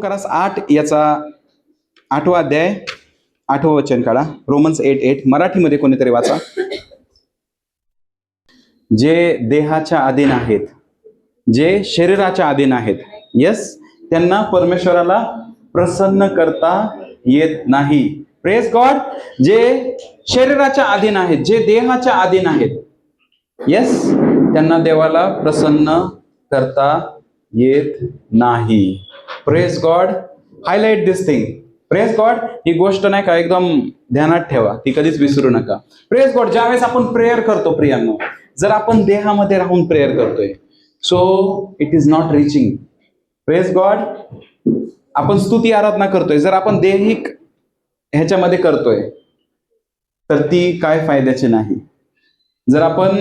Lucas 8 याचा 8वा अध्याय 8वं वचन काढा. रोमन्स 8:8 मराठीमध्ये कोणीतरी वाचा. जे देहाच्या अधीन आहेत, जे शरीराच्या अधीन आहेत, यस, त्यांना परमेश्वराला प्रसन्न करता येत नाही. Praise God. जे शरीराच्या अधीन आहेत, जे देहाच्या अधीन आहेत, यस, त्यांना देवाला प्रसन्न करता येत नाही. Praise God. Highlight this thing. Praise God. ही गोष्ट नाही का एकदम ध्यानात ठेवा, ती कधीच विसरू नका. Praise God. ज्यावेळेस आपण प्रेयर करतो प्रियांनो, जर आपण देहामध्ये राहून प्रेयर करतोय, so it is not reaching. Praise God. आपण स्तुती आराधना करतोय, जर आपण देहिक ह्याच्यामध्ये करतोय तर ती काय फायद्याची नाही. जर आपण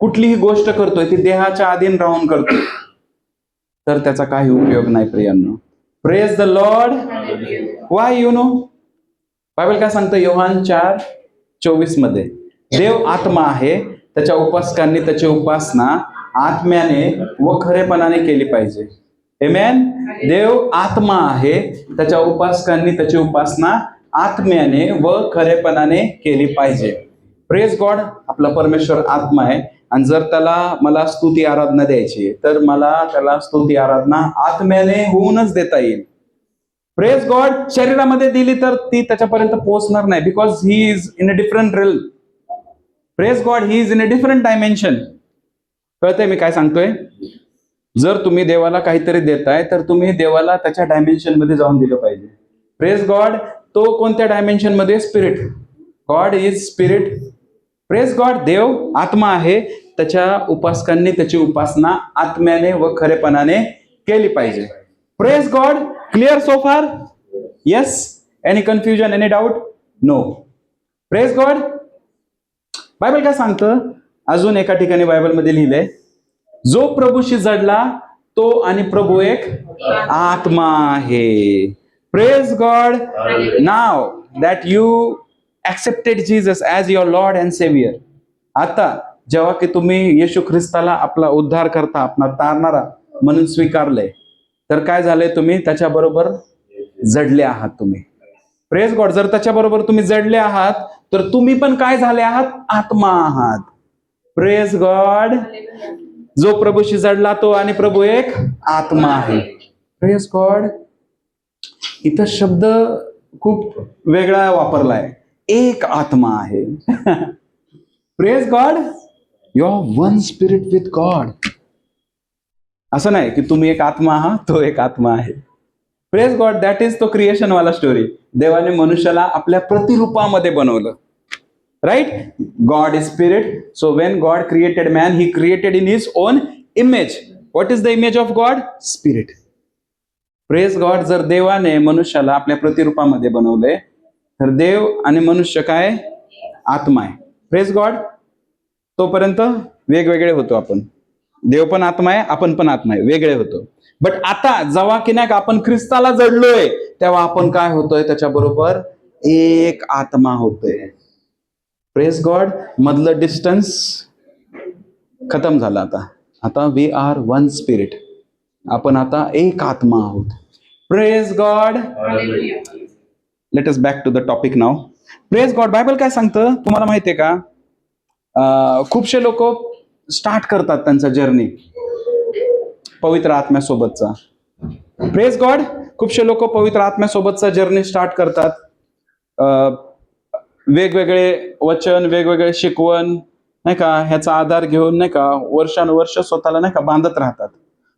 कुठलीही गोष्ट करतोय ती देहाच्या अधीन राहून करतोय तर त्याचा काही उपयोग नाही प्रियांनो. Praise the Lord. Why you know, Bible काय सांगतं योहान 4:24 मध्ये, देव आत्मा आहे, त्याच्या उपासकांनी त्याची उपासना आत्म्याने व खरेपणाने केली पाहिजे. आमेन. देव आत्मा आहे, त्याच्या उपासकांनी त्याची उपासना आत्म्याने व खरेपणाने केली पाहिजे. Praise God. आपला परमेश्वर आत्मा आहे आणि जर त्याला मला स्तुती आराधना द्यायची तर मला त्याला स्तुती आराधना आत्म्याने होऊनच देता येईल. Praise God. शरीरामध्ये दिली तर ती त्याच्यापर्यंत पोहोचणार नाही, because he is in a different reel. Praise God. He is in a different dimension. कळतंय मी काय सांगतोय? जर तुम्ही देवाला काहीतरी देताय तर तुम्ही देवाला त्याच्या डायमेन्शन मध्ये जाऊन दिलं पाहिजे. Praise God. तो कोणत्या डायमेन्शन मध्ये? Spirit. God is spirit. Praise God. देव आत्मा आहे, त्याच्या उपासकांनी त्याची उपासना आत्म्याने व खरेपणाने केली पाहिजे. Praise God. Clear so far? Yes. Any confusion, any doubt? No. Praise God. Bible काय सांगतं? अजून एका ठिकाणी बायबलमध्ये लिहिलंय, जो प्रभूशी जडला तो आणि प्रभू एक आत्मा आहे. Praise God. Now that you accepted Jesus as your Lord and Savior. आता जेव्हा की तुम्ही येशू ख्रिस्ताला आपला उद्धार करता, आपला तारणारा म्हणून स्वीकारलंय, तर काय झालंय? तुम्ही त्याच्याबरोबर जडले आहात. तुम्ही प्रेज गॉड. जर त्याच्याबरोबर तुम्ही जडले आहात तर तुम्ही पण काय झाले आहात? आत्मा आहात. Praise God. जो प्रभूशी जडला तो आणि प्रभू एक आत्मा आहे. Praise God. इथं शब्द खूप वेगळा वापरलाय, एक आत्मा आहे. Praise God. You are one spirit with God. असं नाही की तुम्ही एक आत्मा आहात, तो एक आत्मा आहे. Praise God. दॅट इज तो क्रिएशन वाला स्टोरी. देवाने मनुष्याला आपल्या प्रतिरूपामध्ये बनवलं. Right. God is spirit. So when God created man, he created in his own image. What is the image of God? Spirit. Praise God. जर देवाने मनुष्याला आपल्या प्रतिरूपामध्ये बनवलंय तर देव आणि मनुष्य काय? आत्मा आहे. Praise God. तोपर्यंत वेगवेगळे होतो आपण. देव पण आत्मा आहे, आपण पण आत्मा आहे, वेगळे होतो. बट आता जेव्हा की नाही का आपण ख्रिस्ताला जडलोय, तेव्हा आपण काय होतोय? त्याच्याबरोबर एक आत्मा होतोय. Praise God. मधलं डिस्टन्स खतम झालं. आता वी आर वन स्पिरिट. आपण आता एक आत्मा आहोत. Praise God. Let us back to the topic now. Praise God. Bible काय सांगतं तुम्हाला माहितीये का? खूपशे लोक स्टार्ट करतात त्यांचा जर्नी पवित्र आत्म्यासोबतचा. Praise God. खूपशे लोक पवित्र आत्म्यासोबतचा जर्नी स्टार्ट करतात. वेगवेगळे वचन, वेगवेगळे शिकवण नाही का, ह्याचा आधार घेऊन नाही का वर्षानुवर्ष स्वतःला नाही का बांधत राहतात.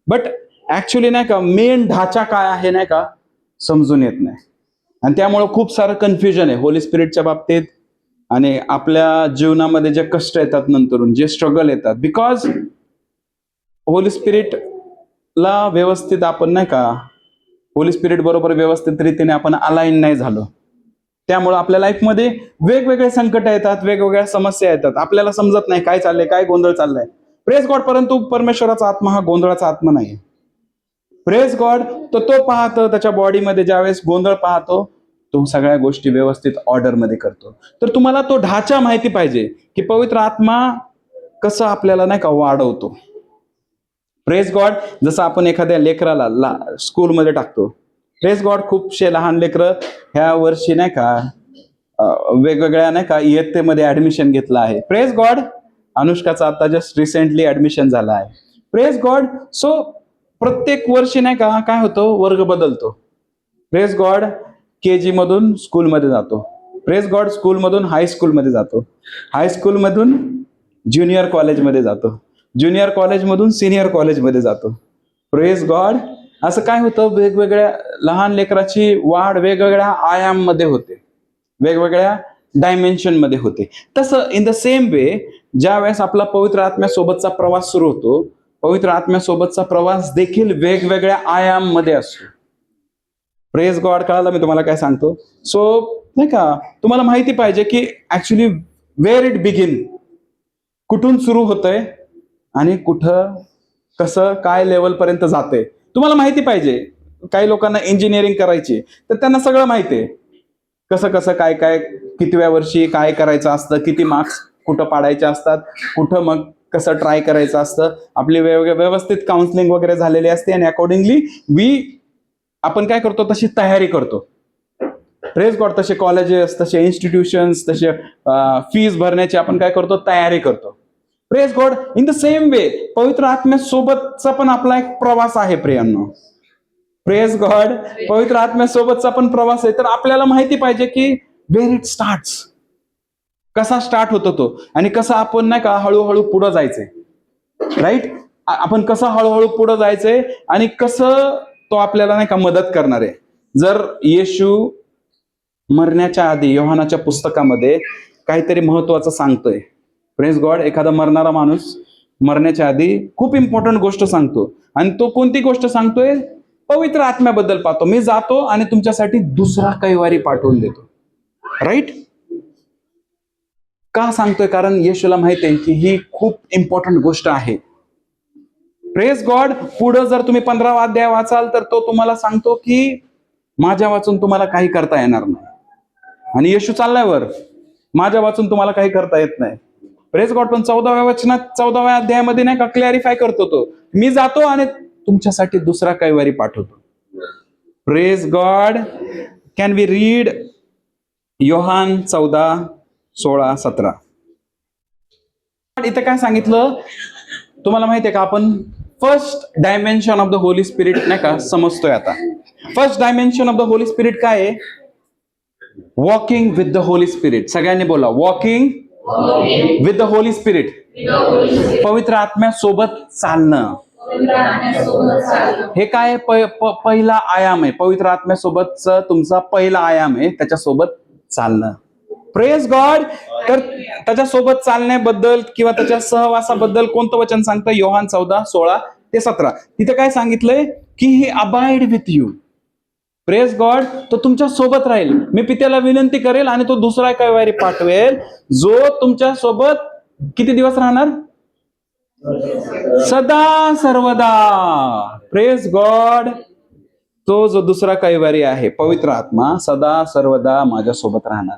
बट ऍक्च्युली नाही का मेन ढाचा काय आहे नाही का समजून येत नाही. आणि त्यामुळे खूप सारं कन्फ्युजन आहे होली स्पिरिटच्या बाबतीत. आणि आपल्या जीवनामध्ये जे कष्ट येतात नंतरून, जे स्ट्रगल येतात, बिकॉज होली स्पिरिटला व्यवस्थित आपण नाही का होली स्पिरिट बरोबर व्यवस्थित रीतीने आपण अलाइन नाही झालो. त्यामुळे आपल्या लाईफमध्ये वेगवेगळे संकट येतात, वेगवेगळ्या समस्या येतात. आपल्याला समजत नाही काय चाललंय, काय गोंधळ चाललाय. Praise God. परंतु परमेश्वराचा आत्मा हा गोंधळाचा आत्मा नाही. Praise God. तो पाहतो त्याच्या बॉडीमध्ये ज्यावेळेस गोंधळ पाहतो, तो सगळ्या गोष्टी व्यवस्थित ऑर्डरमध्ये करतो. तर तुम्हाला तो ढाचा माहिती पाहिजे की पवित्र आत्मा कसं आपल्याला नाही का वाढवतो. Praise God. जसं आपण एखाद्या लेकराला स्कूलमध्ये टाकतो. Praise God. खूपशे लहान लेकरं ह्या वर्षी नाही का वेगवेगळ्या नाही का इयत्तेमध्ये ऍडमिशन घेतलं आहे. Praise God. अनुष्काचा आता जस्ट रिसेंटली ऍडमिशन झाला आहे. Praise God. सो प्रत्येक वर्षी नाही का काय होतं, वर्ग बदलतो. Praise God. KG मधून स्कूलमध्ये जातो. Praise God. स्कूलमधून हायस्कूलमध्ये जातो. हायस्कूलमधून ज्युनियर कॉलेजमध्ये जातो. ज्युनियर कॉलेजमधून सिनियर कॉलेजमध्ये जातो. Praise God. असं काय होतं, वेगवेगळ्या लहान लेकराची वाढ वेगवेगळ्या आयाममध्ये होते, वेगवेगळ्या डायमेन्शन मध्ये होते. तसं इन द सेम वे ज्या वेळेस आपला पवित्र आत्म्यासोबतचा प्रवास सुरू होतो, पवित्र आत्म्यासोबतचा प्रवास देखील वेगवेगळ्या आयाम मध्ये असतो. Praise God. कळालं मी तुम्हाला काय सांगतो? सो नाही का तुम्हाला माहिती पाहिजे की ऍक्च्युली वेअर इट बिगिन, कुठून सुरू होतंय आणि कुठं कसं काय लेवल पर्यंत जाते तुम्हाला माहिती पाहिजे. काही लोकांना इंजिनिअरिंग करायची तर त्यांना सगळं माहिती आहे, कसं कसं काय काय कितव्या वर्षी काय करायचं असतं, किती मार्क्स कुठं पाडायचे असतात, कुठं मग कसं ट्राय करायचं असतं. आपली व्यवस्थित काउन्सिलिंग वगैरे झालेली असते आणि अकॉर्डिंगली आपण काय करतो तशी तयारी करतो. Praise God. तसे कॉलेजेस, तसे इन्स्टिट्यूशन्स, तसे फीज भरण्याची आपण काय करतो, तयारी करतो. Praise God. In the same way पवित्र आत्म्यासोबतचा पण आपला एक प्रवास आहे प्रियांनो. Praise God. पवित्र आत्म्यासोबतचा पण प्रवास आहे. तर आपल्याला माहिती पाहिजे की वेअर इट स्टार्ट्स, कसा स्टार्ट होतो तो आणि कसं आपण नाही का हळूहळू पुढं जायचंय. राईट. आपण कसं हळूहळू पुढं जायचंय आणि कसं तो आपल्याला नाही का मदत करणार आहे. जर येशू मरण्याच्या आधी योहानाच्या पुस्तकामध्ये काहीतरी महत्वाचं सांगतोय. Praise God. एखादा मरणारा माणूस मरण्याच्या आधी खूप इम्पॉर्टंट गोष्ट सांगतो आणि तो कोणती गोष्ट सांगतोय, पवित्र आत्म्याबद्दल पाहतो. मी जातो आणि तुमच्यासाठी दुसरा कैवारी पाठवून देतो. राईट. का सांगतोय? कारण येशूला माहिती आहे की ही खूप इम्पॉर्टंट गोष्ट आहे. Praise God. पुढं जर तुम्ही 15वा अध्याय वाचाल तर तो तुम्हाला सांगतो की माझ्या वाचून तुम्हाला काही करता येणार नाही. आणि येशू चाललाय वर, माझ्या वाचून तुम्हाला काही करता येत नाही. Praise God. पण 14व्या वचनात 14व्या अध्यायामध्ये नाही का क्लॅरिफाय करतो तो, मी जातो आणि तुमच्यासाठी दुसरा कैवारी पाठवतो. Praise God. Can we read योहान 14:16-17. इथं काय सांगितलं तुम्हाला माहितीये का? आपण first dimension of the Holy spirit नाही का समजतोय आता. First dimension of the Holy spirit काय आहे? Walking with the Holy spirit. सगळ्यांनी बोला, walking with the Holy spirit. पवित्र आत्म्यासोबत चालणं. हे काय पहिला आयाम आहे. पवित्र आत्म्यासोबतच तुमचा पहिला आयाम आहे, त्याच्यासोबत चालणं. Praise God. तर त्याच्यासोबत चालण्याबद्दल किंवा त्याच्या सहवासाबद्दल कोणतं वचन सांगतं? योहान 14:16-17. तिथे काय सांगितलंय की he abide with you. Praise God. तो तुमच्या सोबत राहील. मी पित्याला विनंती करेल आणि तो दुसरा कैवारी पाठवेल जो तुमच्या सोबत किती दिवस राहणार? सदा सर्वदा. Praise God. तो जो दुसरा कैवारी आहे पवित्र आत्मा, सदा सर्वदा माझ्या सोबत राहणार.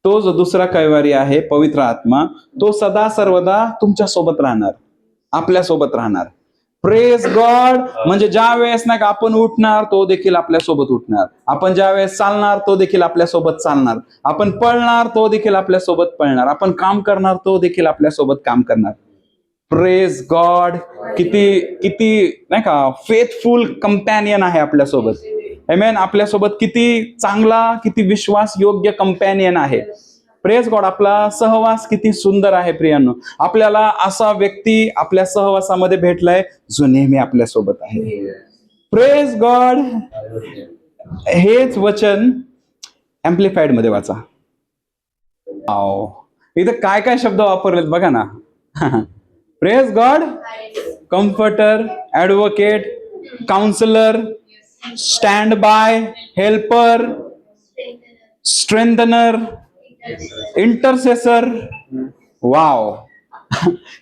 तो जो दुसरा कैवारी आहे पवित्र आत्मा, तो सदा सर्वदा तुमच्या सोबत राहणार, आपल्या सोबत राहणार. Praise God. म्हणजे ज्या वेळेस नाही का आपण उठणार तो देखील आपल्या सोबत उठणार. आपण ज्या वेळेस चालणार तो देखील आपल्या सोबत चालणार. आपण पळणार तो देखील आपल्या सोबत पळणार. आपण काम करणार तो देखील आपल्या सोबत काम करणार. Praise God. किती किती नाही का फेथफुल कंपॅनियन आहे आपल्यासोबत. आमेन. आपल्यासोबत किती चांगला, किती विश्वास योग्य कंपॅनियन आहे. Praise God. आपला सहवास किती सुंदर आहे प्रियांनो. आपल्याला असा व्यक्ती आपल्या सहवासामध्ये भेटलाय जो नेहमी आपल्यासोबत आहे. Praise God. हेच वचन एम्प्लिफाईड मध्ये वाचा. इथं काय काय शब्द वापरलेत बघा ना. Praise God. Comforter, advocate, counsellor, stand by, helper, strengthener, intercessor. Wow.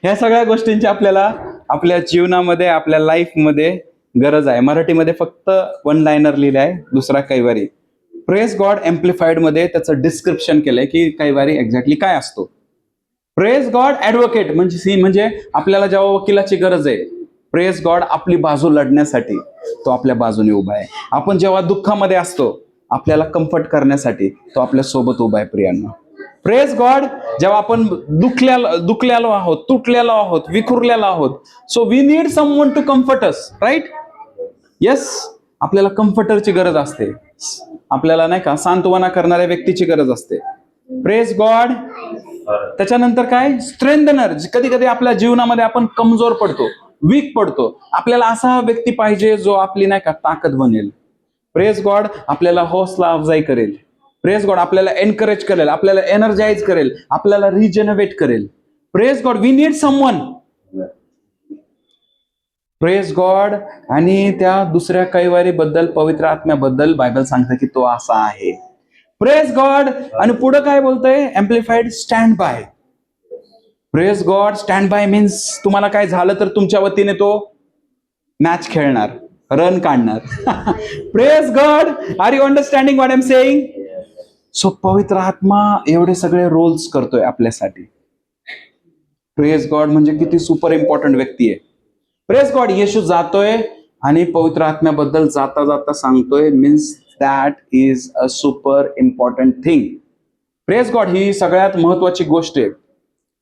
ह्या सगळ्या गोष्टींची आपल्याला आपल्या जीवनामध्ये, आपल्या लाईफमध्ये गरज आहे. मराठीमध्ये फक्त वन लाईनर लिहिलं आहे, दुसरा कैवारी. Praise God. एम्प्लिफाईड मध्ये त्याचं डिस्क्रिप्शन केलंय की कैवारी एक्झॅक्टली काय असतो. Praise God. ऍडव्होकेट म्हणजे आपल्याला जेव्हा वकिलाची गरज आहे प्रेज गॉड, आपली बाजू लढण्यासाठी तो आपल्या बाजूने उभा आहे. आपण जेव्हा दुःखामध्ये असतो, आपल्याला कम्फर्ट करण्यासाठी तो आपल्या सोबत उभा आहे प्रियांनो. Praise God. जेव्हा आपण दुखलेलो आहोत, तुटलेलो आहोत, विखुरलेलो आहोत, so we need someone to comfort us, right? Yes, आपल्याला कम्फर्टरची गरज असते. आपल्याला नाही का सांत्वना करणाऱ्या व्यक्तीची गरज असते. Praise God. त्याच्यानंतर काय? स्ट्रेंथनर. कधी कधी आपल्या जीवनामध्ये आपण कमजोर पडतो, वीक पडतो, आपल्याला असा व्यक्ती पाहिजे जो आपली नाही का ताकद बनेल. Praise God. आपल्याला हौसला अफजाई करेल. Praise God. आपल्याला एनकरेज करेल, आपल्याला एनर्जाइज करेल, आपल्याला रिजनरेट करेल. Praise God. We need someone. Praise God. आणि त्या दुसऱ्या कैवारी बद्दल, पवित्र आत्म्याबद्दल बायबल सांगतं की तो असा आहे. Praise God. आणि पुढे काय बोलतंय? Amplified, stand by. Praise God. Stand by means तुम्हाला काय झालं तर तुमच्या वतीने तो मॅच खेळणार, रन काढणार. Praise God. Are you understanding what I am saying? So पवित्र आत्मा एवढे सगळे रोल्स करतोय आपल्यासाठी. Praise God. म्हणजे किती सुपर इम्पॉर्टंट व्यक्ती आहे. Praise God. येशू जातोय आणि पवित्र आत्म्याबद्दल जाता जाता सांगतोय, means that is a super important thing. Praise God. ही सगळ्यात महत्वाची गोष्ट आहे.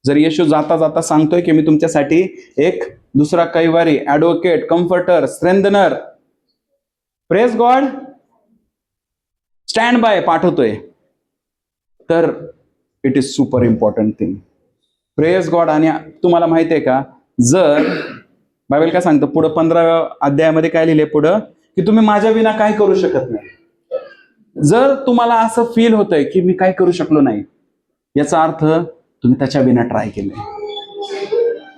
जर येशू जाता जाता सांगतोय की मी तुमच्यासाठी एक दुसरा कैवारी, advocate, comforter, strengthener, praise God, stand by पाठवतोय, तर it is super important thing. Praise God. आणि तुम्हाला माहिती आहे का, जर बायबल काय सांगतं पुढं 15व्या अध्यायामध्ये काय लिहिले पुढं, की तुम्ही माझ्या विना काय करू शकत नाही. जर तुम्हाला असं फील होतंय की मी काय करू शकलो नाही, याचा अर्थ तुम्ही त्याच्या विना ट्राय केलंय.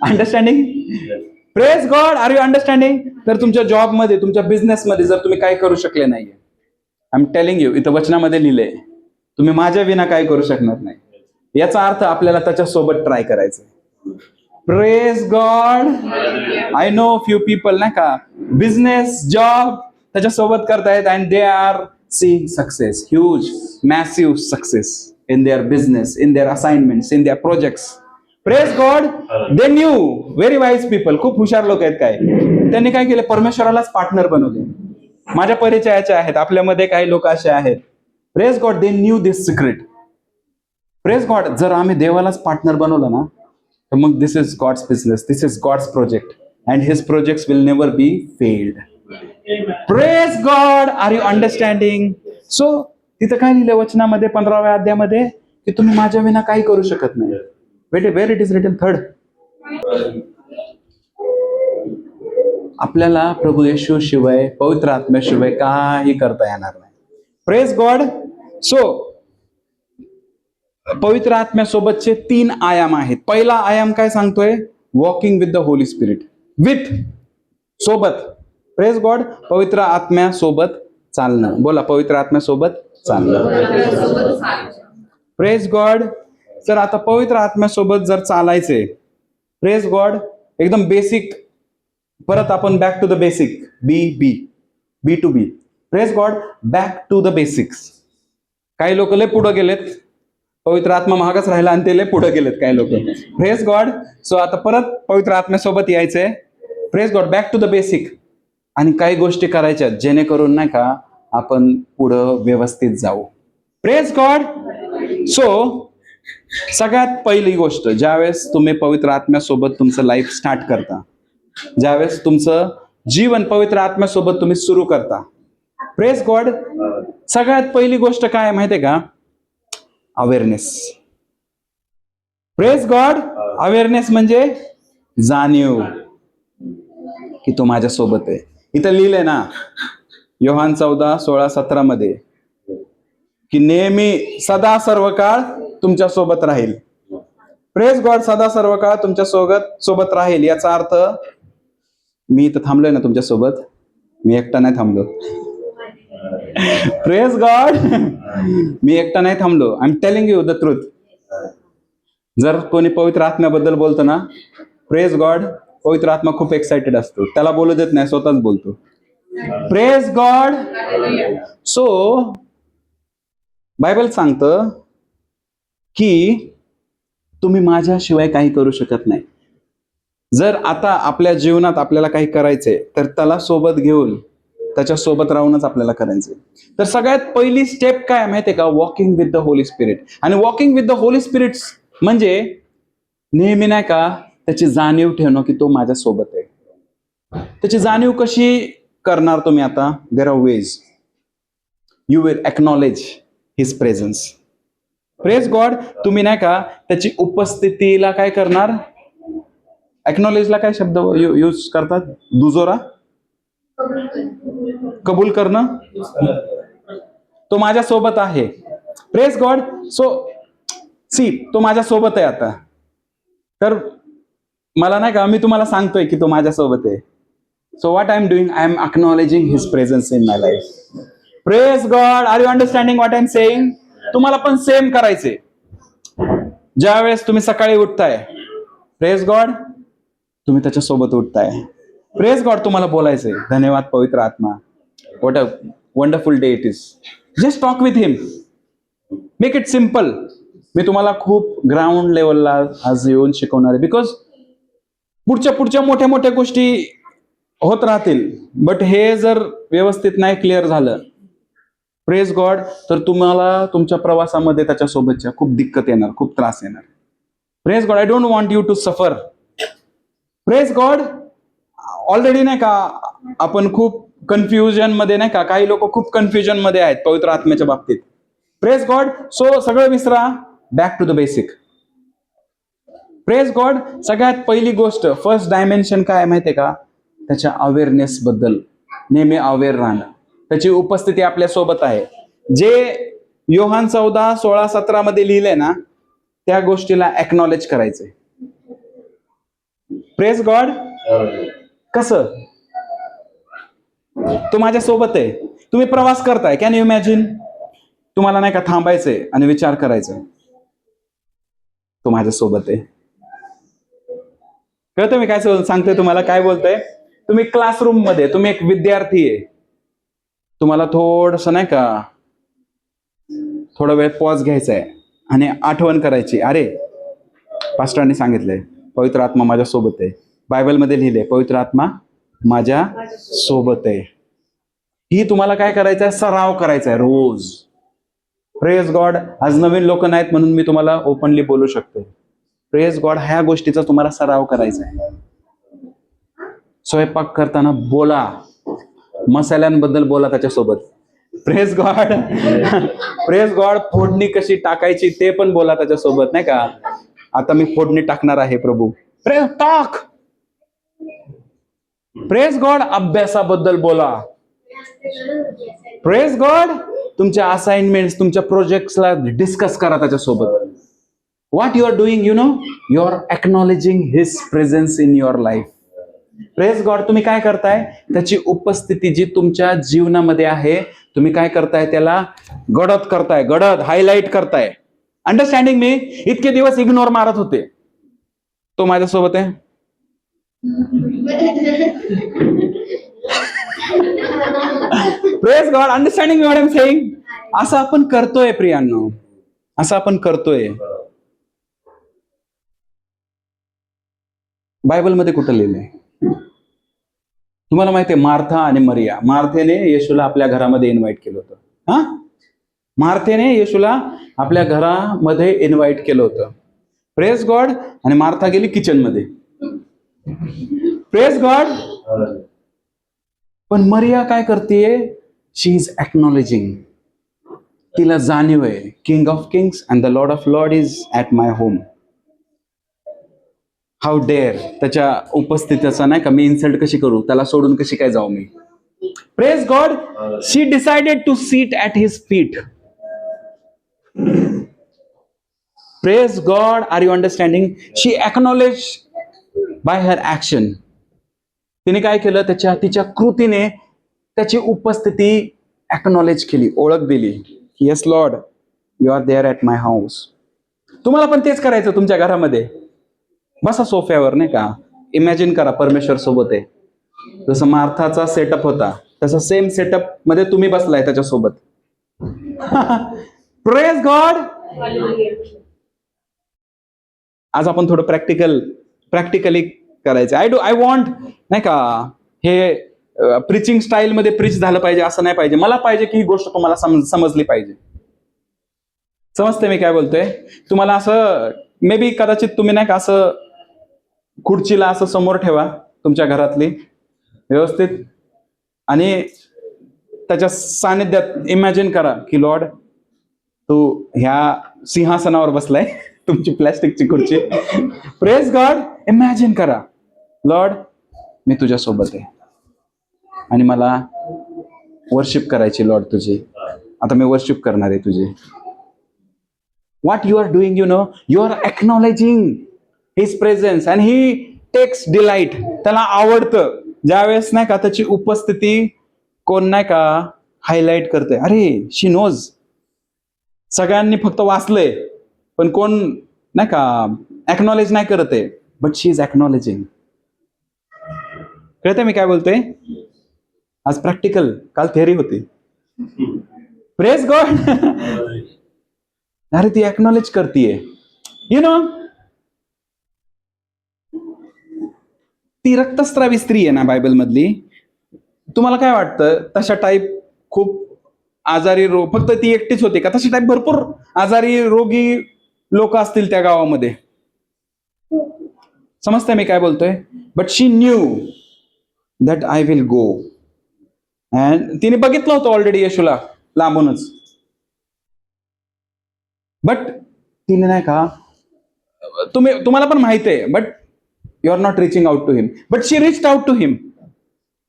Understanding? Praise God. Are you understanding? तर तुमच्या जॉबमध्ये, तुमच्या बिझनेसमध्ये जर तुम्ही काय करू शकले नाहीये, आय एम टेलिंग यू, इथं वचनामध्ये लिहिलंय तुम्ही माझ्या विना काय करू शकणार नाही, याचा अर्थ आपल्याला त्याच्यासोबत ट्राय करायचं. Praise God. I know few people नाही का बिझनेस, जॉब त्याच्यासोबत करतायत and they are seeing success, huge massive success in their business, in their assignments, in their projects. Praise God. They new, very wise people, खूप हुशार लोक आहेत काय, त्यांनी काय केलं, परमेश्वरालाच पार्टनर बनवले. माझ्या परिचयाचे आहेत, आपल्यामध्ये काही लोक असे आहेत. Praise God. They knew this secret. Praise God. जर आम्ही देवालाच पार्टनर बनवलं ना, तर मग this is God's business, this is God's project and his projects will never be failed. Praise God. Are you understanding? So तिथं काय लिहिलं वचनामध्ये 15व्या अध्यायामध्ये, की तुम्ही माझ्या विना काही करू शकत नाही. वेर इट इज रिटन थर्ड. आपल्याला प्रभू येशू शिवाय, पवित्र आत्म्याशिवाय काही करता येणार नाही. Praise God. सो पवित्र आत्म्यासोबतचे 3 आयाम आहेत. पहिला आयाम काय सांगतोय? Walking with the Holy Spirit. With, सोबत. Praise God. पवित्र आत्म्यासोबत चालणं. बोला, पवित्र आत्म्यासोबत चालणं. Praise God. तर आता पवित्र आत्म्यासोबत जर चालायचे, प्रेज गॉड, एकदम बेसिक, परत आपण back to the basic, B to B. Praise God. Back to the basics. काही लोक लय पुढे गेलेत, पवित्र आत्मा महागच राहिला आणि ते लय पुढे गेलेत काही लोक. Praise God. सो आता परत पवित्र आत्म्यासोबत यायचंय. Praise God. Back to the basic. आणि काही गोष्टी करायच्या जेणेकरून नाही का आपण पुढं व्यवस्थित जाऊ. Praise God. सो सगळ्यात पहिली गोष्ट, ज्यावेळेस तुम्ही पवित्र आत्म्यासोबत तुमचं लाईफ स्टार्ट करता, ज्यावेळेस तुमचं जीवन पवित्र आत्म्यासोबत तुम्ही सुरू करता, प्रेज गॉड, सगळ्यात पहिली गोष्ट काय माहितीये का? अवेअरनेस. Praise God. अवेअरनेस म्हणजे जाणीव की तो माझ्यासोबत आहे. इथं लिहिलंय ना योहान 14:16-17 मध्ये, की नेहमी सदा सर्व काळ तुमच्या सोबत राहील. Praise God. सदा सर्व काळ तुमच्या सोबत राहील याचा अर्थ मी इथं थांबलोय ना तुमच्या सोबत, मी एकटा नाही थांबलो. Praise God. मी एकटा नाही थांबलो. I am telling you the truth. जर कोणी पवित्र आत्म्याबद्दल बोलतो ना, प्रेज गॉड, पवित्र आत्मा खूप एक्साइटेड असतो, त्याला बोलू देत नाही, स्वतःच बोलतो. Praise God. सो बायबल सांगतं की तुम्ही माझ्याशिवाय काही करू शकत नाही. जर आता आपल्या जीवनात आपल्याला काही करायचंय तर त्याला सोबत घेऊन त्याच्या सोबत राहूनच आपल्याला करायचंय. तर सगळ्यात पहिली स्टेप काय माहितीये का? Walking with the Holy Spirit. आणि walking with the Holy Spirit म्हणजे नेहमी नाही का त्याची जाणीव ठेवणं की तो माझ्या सोबत आहे. त्याची जाणीव कशी करणार तुम्ही आता? There are ways. You will acknowledge his presence. Praise God. तुम्ही नाही का त्याची उपस्थितीला काय करणार? एक्नॉलेजला काय शब्द यूज करतात? दुजोरा. कबूल करणं. तो माझ्या सोबत आहे. Praise God. सो सी, तो माझ्या सोबत आहे आता. तर मला नाही का, मी तुम्हाला सांगतोय की तो माझ्या सोबत आहे. So what I am doing? I am acknowledging his presence in my life. Praise God. Are you understanding what I am saying? तुम्हाला पण सेम करायचे. ज्या वेळेस तुम्ही सकाळी उठताय, प्रेज गॉड, तुम्ही त्याच्या सोबत उठताय. Praise God. तुम्हाला बोलायचंय, धन्यवाद पवित्र आत्मा, what a wonderful day it is. Just talk with him. Make it simple. मी तुम्हाला खूप ग्राउंड लेवलला आज येऊन शिकवणार आहे. बिकॉज पुढच्या मोठ्या मोठ्या गोष्टी होत राहतील, बट हे जर व्यवस्थित नाही क्लिअर झालं, प्रेज गॉड, तर तुम्हाला तुमच्या प्रवासामध्ये त्याच्यासोबतच्या खूप दिक्कत येणार, खूप त्रास येणार. Praise God. I don't want you to suffer. Praise God. Already नाही का आपण खूप कन्फ्युजन मध्ये नाही का, काही लोक खूप कन्फ्युजन मध्ये आहेत पवित्र आत्म्याच्या बाबतीत. Praise God. सो सगळं विसरा, back to the basic. Praise God. सगळ्यात पहिली गोष्ट, फर्स्ट डायमेन्शन काय माहितीये का? त्याच्या अवेअरनेस बद्दल नेहमी अवेअर राहणं. त्याची उपस्थिती आपल्या सोबत आहे. जे योहान 14:16-17 मध्ये लिहिलंय ना, त्या गोष्टीला एक्नॉलेज करायचंय. Praise God. कसं? तो माझ्या सोबत आहे. तुम्ही प्रवास करताय, कॅन यू इमॅजिन? तुम्हाला नाही का थांबायचंय आणि विचार करायचंय, तो माझ्या सोबत आहे. कळतं मी काय सांगतोय तुम्हाला? काय बोलतोय? तुम्ही क्लासरूम मध्ये, तुम्ही एक विद्यार्थी आहे. तुम्हाला थोडस नाही का थोडा वेळ पॉज घ्यायचा आहे आणि आठवण करायची, अरे पास्टरांनी सांगितलंय पवित्र आत्मा माझ्या सोबत आहे. बायबलमध्ये लिहिलंय पवित्र आत्मा माझ्या सोबत आहे. ही तुम्हाला काय करायचं आहे? सराव करायचा आहे रोज. Praise God. आज नवीन लोक नाहीत म्हणून मी तुम्हाला ओपनली बोलू शकतो. Praise God. ह्या गोष्टीचा तुम्हाला सराव करायचा आहे. स्वयंपाक करताना बोला, मसाल्यांबद्दल बोला त्याच्यासोबत. Praise God. Praise God. फोडणी कशी टाकायची ते पण बोला त्याच्यासोबत, नाही का? आता मी फोडणी टाकणार आहे प्रभू. प्रेज टाक. Praise God. अभ्यासाबद्दल बोला. Praise God. तुमच्या असाइनमेंट, तुमच्या प्रोजेक्ट्सला डिस्कस करा त्याच्यासोबत. What you are doing, you know, you are acknowledging his presence in your life. Praise God. तुम्ही काय करताय? त्याची उपस्थिती जी तुमच्या जीवनामध्ये आहे, तुम्ही काय करताय? त्याला गडद करताय, गडद हायलाइट करताय. अंडरस्टँडिंग मी? इतके दिवस इग्नोर मारत होते, तो माझ्यासोबत आहे. Praise God. Understanding what I am saying? असं आपण करतोय प्रियांनो, असं आपण करतोय. बायबलमध्ये कुठं लिहिलंय? तुम्हाला माहितीये मार्था आणि मरिया. मार्थेने येशूला आपल्या घरामध्ये इन्व्हाइट केलं होतं. हा, मार्थेने येशूला आपल्या घरामध्ये इन्व्हाइट केलं होतं. Praise God. आणि मार्था गेली किचन मध्ये. Praise God. पण मरिया काय करतेय? She is acknowledging. तिला जाणीव आहे, king of kings and the lord of lord is at my home. How dare. त्याच्या उपस्थितीचा नाही का मी इन्सल्ट कशी करू? त्याला सोडून कशी काय जाऊ मी? Praise God. She decided to sit at his feet. Praise God. Are you understanding? She acknowledge by her action. तिने काय केलं? तिच्या कृतीने त्याची उपस्थिती एक्नॉलेज केली, ओळख दिली. Yes lord, you are there at my house. तुम्हाला पण तेच करायचं तुमच्या घरामध्ये. बसा सोफ्यावर, नाही का, इमॅजिन करा परमेश्वर सोबत आहे. जसं मार्थाचा सेटअप होता तसं सेम सेटअप मध्ये तुम्ही बसलाय त्याच्यासोबत. Praise God. आज आपण थोडं प्रॅक्टिकली करायचं. आय वॉन्ट नाही का हे प्रिचिंग स्टाईल मध्ये प्रिच झालं पाहिजे असं नाही पाहिजे. मला पाहिजे की ही गोष्ट तुम्हाला समजली पाहिजे. समजते मी काय बोलतोय? तुम्हाला असं मे बी कदाचित तुम्ही नाही का असं खुर्चीला असं समोर ठेवा तुमच्या घरातली व्यवस्थित, आणि त्याच्या सानिध्यात इमॅजिन करा की लॉर्ड तू ह्या सिंहासनावर बसलाय, तुमची प्लॅस्टिकची खुर्ची. Praise God. इमॅजिन करा, लॉर्ड मी तुझ्या सोबत आहे आणि मला वर्शिप करायची लॉर्ड तुझी. आता मी वर्शिप करणार आहे तुझी. What you are doing, you are acknowledging His presence and He takes delight. त्याला आवडतं ज्यावेळेस नाही का त्याची उपस्थिती कोण नाही का हायलाइट करते. अरे शी नोज. सगळ्यांनी फक्त वाचलंय पण कोण नाही का अॅक्नॉलेज नाही करत आहे, बट शी इज अॅक्नॉलेजिंग. कळतंय मी काय बोलतोय? आज प्रॅक्टिकल, काल थेअरी होती. Praise God. अरे ती अॅक्नॉलेज करतीये. ती रक्तस्रावी स्त्री आहे ना बायबल मधली, तुम्हाला काय वाटतं तशा टाईप खूप आजारी रोग फक्त ती एकटीच होती का? तशा टाईप भरपूर आजारी रोगी लोक असतील त्या गावामध्ये. समजतंय मी काय बोलतोय? But she knew that I will go. And तिने बघितलं होतं ऑलरेडी येशूला लांबूनच, बट तिने नाही का तुम्हाला पण माहिती आहे, but you are not reaching out to him, but she reached out to him.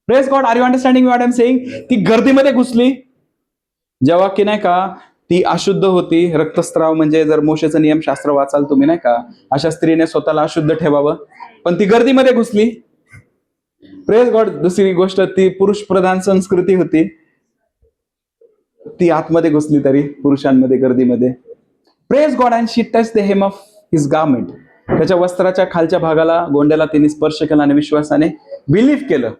Praise God. Are you understanding what I am saying? ती गर्दीमध्ये घुसली जेव्हा की नाही का ती अशुद्ध होती. रक्तस्राव म्हणजे जर मोशेचं नियमशास्त्र वाचाल तुम्ही नाही का, अशा स्त्रीने स्वतःला अशुद्ध ठेवावं, पण ती गर्दीमध्ये घुसली. Praise God. दुसरी गोष्ट, ती पुरुष प्रधान संस्कृती होती, ती आतमध्ये घुसली तरी पुरुषांमध्ये गर्दीमध्ये. Praise God. And she touch the hem of his garment. त्याच्या वस्त्राच्या खालच्या भागाला, गोंड्याला तिने स्पर्श केला आणि विश्वासाने बिलीव्ह केलं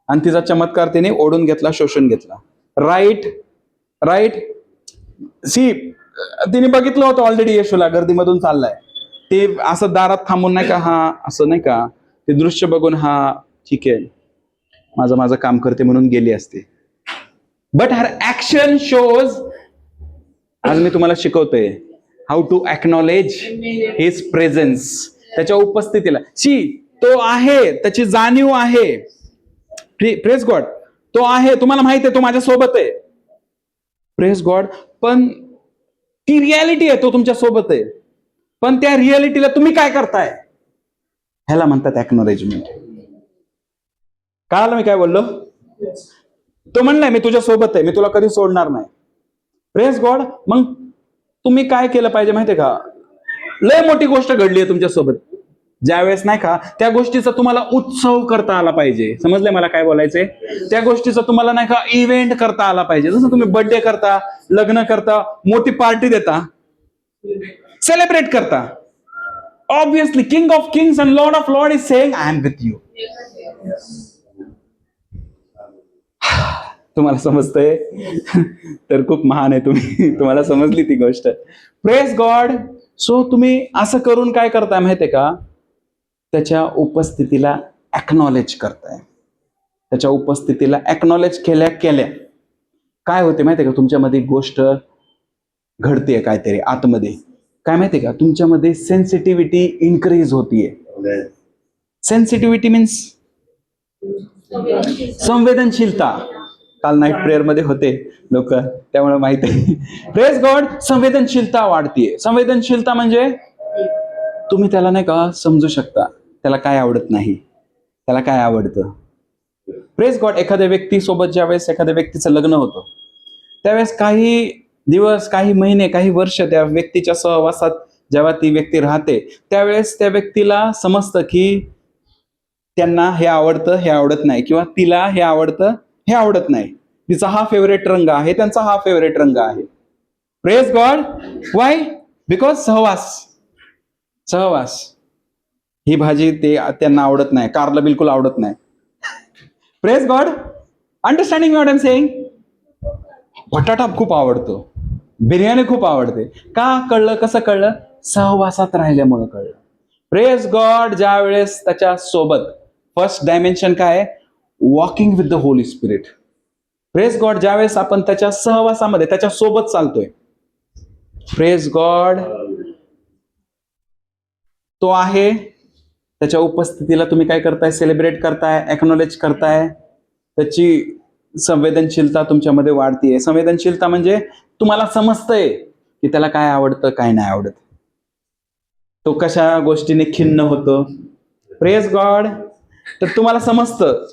आणि तिचा चमत्कार तिने ओढून घेतला, शोषून घेतला. Right right. सी तिने बघितलं होतं ऑलरेडी येशूला गर्दीमधून चाललाय. ते असं दारात थांबून नाही का, हा असं नाही का, ते दृश्य बघून हा ठीक आहे माझं काम करते म्हणून गेली असते. बट हर ऍक्शन शोज, आज मी तुम्हाला शिकवतोय how to acknowledge his presence. त्याच्या उपस्थितीला शी तो आहे, त्याची जाणीव आहे. Praise God. तो आहे, तुम्हाला माहिती आहे तो माझ्या सोबत आहे. Praise God. पण ती रियालिटी आहे, तो तुमच्या सोबत आहे, पण त्या रियालिटीला तुम्ही काय करताय ह्याला म्हणतात अॅक्नॉलेजमेंट. कळालं मी काय बोललो? तो म्हणलाय मी तुझ्या सोबत आहे, मी तुला कधी सोडणार नाही. Praise God. मग तुम्ही काय केलं पाहिजे माहितीये का? लय मोठी गोष्ट घडली आहे तुमच्यासोबत, ज्यावेळेस नाही का त्या गोष्टीचा तुम्हाला उत्सव करता आला पाहिजे. समजलंय मला काय बोलायचंय? त्या गोष्टीचा तुम्हाला नाही का इव्हेंट करता आला पाहिजे. जसं तुम्ही बर्थडे करता, लग्न करता, मोठी पार्टी देता, सेलिब्रेट करता. Obviously king of kings and lord of lord is saying I am with you. तुम्हाला समजतंय? तर खूप महान आहे तुम्ही, तुम्हाला समजली ती गोष्ट. Praise God. सो तुम्ही असं करून काय करताय माहितीये का? त्याच्या उपस्थितीला अॅक्नॉलेज करताय. त्याच्या उपस्थितीला अॅक्नॉलेज केल्या केल्या काय होते माहितीये का? तुमच्यामध्ये गोष्ट घडतेय काहीतरी आतमध्ये. काय माहितीये का? तुमच्यामध्ये सेन्सिटिव्हिटी इन्क्रीज होतीये. सेन्सिटिव्हिटी मीन्स संवेदनशीलता. काल नाईट प्रेयर मध्ये होते लोक, त्यामुळे माहिती आहे. Praise God. संवेदनशीलता वाढतीये. संवेदनशीलता म्हणजे तुम्ही त्याला नाही का समजू शकता, त्याला काय आवडत नाही, त्याला काय आवडतं. Praise God. एखाद्या व्यक्तीसोबत ज्यावेळेस एखाद्या व्यक्तीचं लग्न होतं, त्यावेळेस काही दिवस, काही महिने, काही वर्ष त्या व्यक्तीच्या सहवासात जेव्हा ती व्यक्ती राहते, त्यावेळेस त्या व्यक्तीला समजतं की त्यांना हे आवडतं, हे आवडत नाही, किंवा तिला हे आवडतं, हे आवडत नाही. तिचा हा फेवरेट रंग आहे, त्यांचा हा फेवरेट रंग आहे. Praise God. वाय? बिकॉज सहवास. ही भाजी ते त्यांना आवडत नाही, कारला बिलकुल आवडत नाही. Praise God. Understanding what I am saying? बटाटा खूप आवडतो, बिर्याणी खूप आवडते. का कळलं? कसं कळलं? सहवासात राहिल्यामुळे कळलं. Praise God. ज्या वेळेस त्याच्या सोबत, फर्स्ट डायमेन्शन काय आहे? Walking with the Holy spirit. Praise God. ज्यावेळेस आपण त्याच्या सहवासामध्ये, त्याच्या सोबत चालतोय. Praise God. तो आहे, त्याच्या उपस्थितीला तुम्ही काय करताय? सेलिब्रेट करताय, एक्नॉलेज करताय. त्याची संवेदनशीलता तुमच्यामध्ये वाढतीये. संवेदनशीलता म्हणजे तुम्हाला समजतंय की त्याला काय आवडतं, काय नाही आवडत. तो कशा गोष्टीने खिन्न होतो. Praise God. तर तुम्हाला समजतं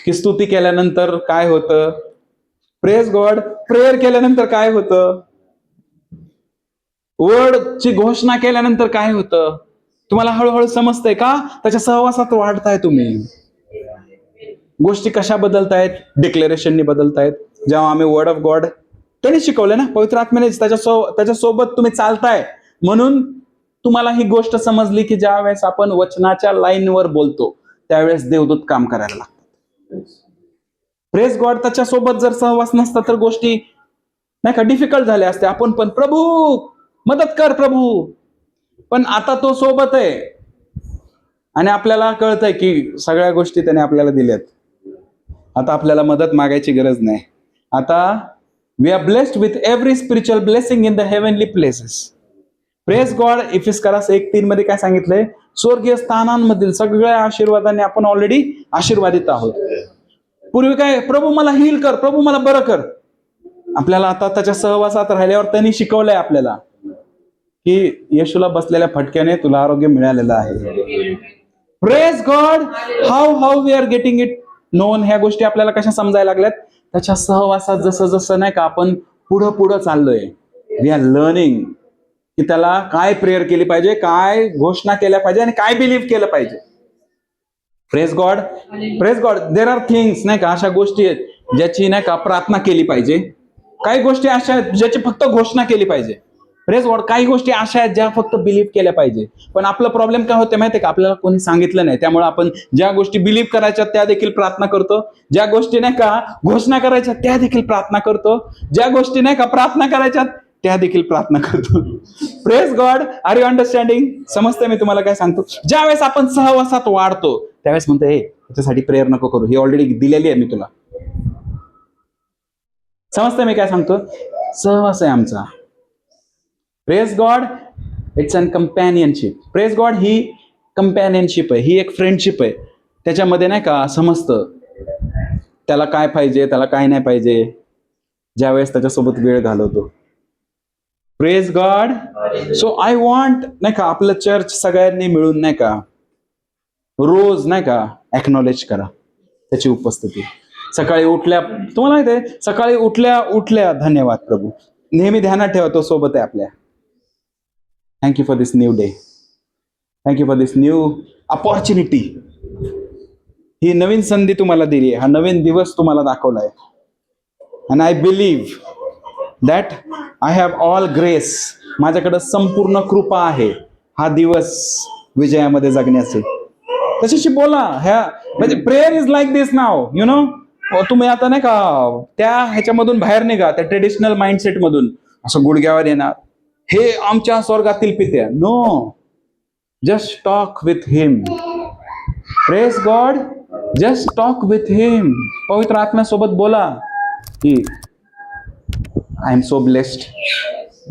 की स्तुती केल्यानंतर काय होतं. Praise God. प्रेयर केल्यानंतर काय होतं. वर्डची घोषणा केल्यानंतर काय होतं. तुम्हाला हळूहळू समजतंय का? त्याच्या सहवासात वाढताय तुम्ही. गोष्टी कशा बदलतायत? डिक्लेरेशननी बदलतायत. जेव्हा आम्ही वर्ड ऑफ गॉड, त्याने शिकवलं ना, पवित्र आत्म्यानेच त्याच्यासोबत तुम्ही चालताय. म्हणून तुम्हाला ही गोष्ट समजली की ज्या वेळेस आपण वचनाच्या लाईनवर बोलतो त्यावेळेस देवदूत काम करायला लागतात. Praise God. त्याच्यासोबत जर सहवास नसता तर गोष्टी नाही का डिफिकल्ट झाल्या असत्या. आपण पण प्रभू मदत कर प्रभू, पण आता तो सोबत आहे आणि आपल्याला कळतंय की सगळ्या गोष्टी त्याने आपल्याला दिल्यात. आता आपल्याला मदत मागायची गरज नाही. आता we are blessed with every spiritual blessing in the heavenly places. Praise God. इफिस्करास 1:3 मध्ये काय सांगितलंय? स्वर्गीय स्थानांमधील सगळ्या आशीर्वादाने आपण ऑलरेडी आशीर्वादित आहोत. पूर्वी काय? प्रभू मला हील कर, प्रभू मला बरं कर. आपल्याला आता त्याच्या सहवासात राहिल्यावर त्यांनी शिकवलंय आपल्याला की येशूला बसलेल्या फटक्याने तुला आरोग्य मिळालेलं आहे. Praise God. How we are getting it known. ह्या गोष्टी आपल्याला कशा समजायला लागल्यात? त्याच्या सहवासात जसं जसं नाही का आपण पुढं चाललोय. वी आर लर्निंग की त्याला काय प्रेयर केली पाहिजे, काय घोषणा केल्या पाहिजे आणि काय बिलीव्ह केलं पाहिजे. Praise God. Praise God. There are things नाही का, अशा गोष्टी आहेत ज्याची नाही का प्रार्थना केली पाहिजे. काही गोष्टी अशा आहेत ज्याची फक्त घोषणा केली पाहिजे. Praise God. काही गोष्टी अशा आहेत ज्या फक्त बिलीव्ह केल्या पाहिजे. पण आपला प्रॉब्लेम काय होते माहितीये का? आपल्याला कोणी सांगितलं नाही, त्यामुळे आपण ज्या गोष्टी बिलीव्ह करायच्या त्या देखील प्रार्थना करतो. ज्या गोष्टी नाही का घोषणा करायच्या त्या देखील प्रार्थना करतो. ज्या गोष्टी नाही का प्रार्थना करायच्या त्या देखील प्रार्थना करतो. Praise God. Are you understanding? समजतंय मी तुम्हाला काय सांगतो? ज्या वेळेस आपण सहवासात वाढतो त्यावेळेस म्हणतो हे त्याच्यासाठी प्रेयर नको करू, ही ऑलरेडी दिलेली आहे मी तुला. समजतंय मी काय सांगतो? सहवास आहे आमचा. Praise God. It's an companionship. Praise God. ही कंपॅनियनशिप आहे, ही एक फ्रेंडशिप आहे. त्याच्यामध्ये नाही का समजतं त्याला काय पाहिजे, त्याला काय नाही पाहिजे, ज्यावेळेस त्याच्यासोबत वेळ घालवतो. Praise God. So I want नाही का आपलं चर्च सगळ्यांनी मिळून नाही का रोज नाही का एक्नॉलेज करा त्याची उपस्थिती. सकाळी उठल्या, तुम्हाला माहिती आहे, सकाळी उठल्या धन्यवाद प्रभू. नेहमी ध्यानात ठेवा तो सोबत आहे आपल्या. Thank you for this new day. Thank you for this new opportunity. ही नवीन संधी तुम्हाला दिली आहे, हा नवीन दिवस तुम्हाला दाखवलाय. And I believe that I have all grace. माझ्याकडे संपूर्ण कृपा आहे हा दिवस विजयामध्ये जगण्याचे. त्याच्याशी बोला. म्हणजे prayer is like this now, you know. तुम्ही आता नाही का त्या ह्याच्यामधून बाहेर निघा, त्या ट्रेडिशनल माइंडसेट मधून असं गुडघ्यावर येणार, हे आमच्या स्वर्गातील पित्या. No, just talk with him. Praise God. Just talk with him. पवित्र आत्म्यासोबत बोला की आय एम सो ब्लेस्ड,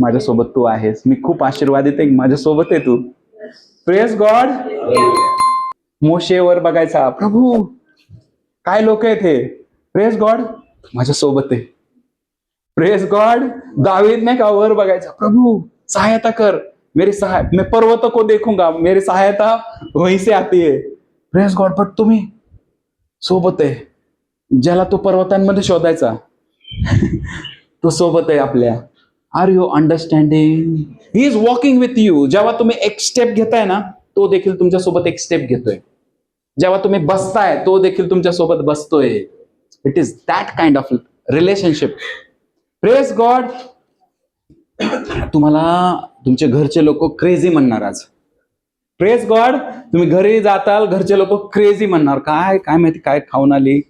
माझ्यासोबत तू आहेस, मी खूप आशीर्वादित आहे, माझ्यासोबत आहे तू. Praise God. मोशेवर बघायचा, प्रभू काय लोक आहेत हे. Praise God. माझ्यासोबत आहे. Praise God. दावीद नाही का वर बघायचा, प्रभू सहायता कर, मेरी सहायता, मैं पर्वत को देखूंगा, मेरी सहायता वहीं से आती है. Praise God. पण तुम्ही सोबत आहे. ज्याला तो पर्वतांमध्ये शोधायचा तो सोबत आहे आपल्या. Are you understanding? He is walking with you. जेव्हा तुम्ही एक स्टेप घेताय ना, तो देखील तुमच्यासोबत एक स्टेप घेतोय. जेव्हा तुम्ही बसताय तो देखील तुमच्यासोबत बसतोय. It is that kind of relationship. Praise God. तुम्हाला तुमचे घरचे लोक क्रेझी म्हणणार आज. Praise God. तुम्ही घरी जाताल, घरचे लोक क्रेझी म्हणणार, काय काय माहिती काय खाऊन आली.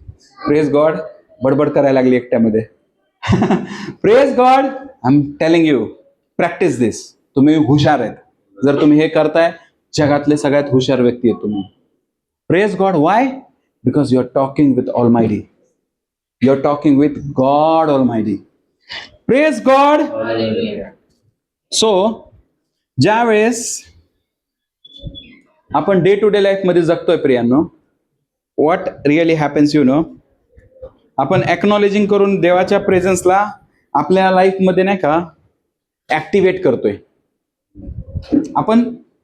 Praise God. बडबड करायला लागली एकट्यामध्ये. Praise God. I am telling you, practice this. तुम्ही हुशार आहेत जर तुम्ही हे करताय. जगातले सगळ्यात हुशार व्यक्ती आहे तुम्ही. Praise God. Why? Because you are talking with almighty. You are talking with God almighty. Praise God. So ज्या वेळेस आपण डे टू डे लाईफ मध्ये जगतोय प्रियांनो, what really happens you know, आपण एक्नॉलेजिंग करून देवाच्या प्रेझन्सला आपल्या लाईफ मध्ये नाही का ऍक्टिव्हेट करतोय. आपण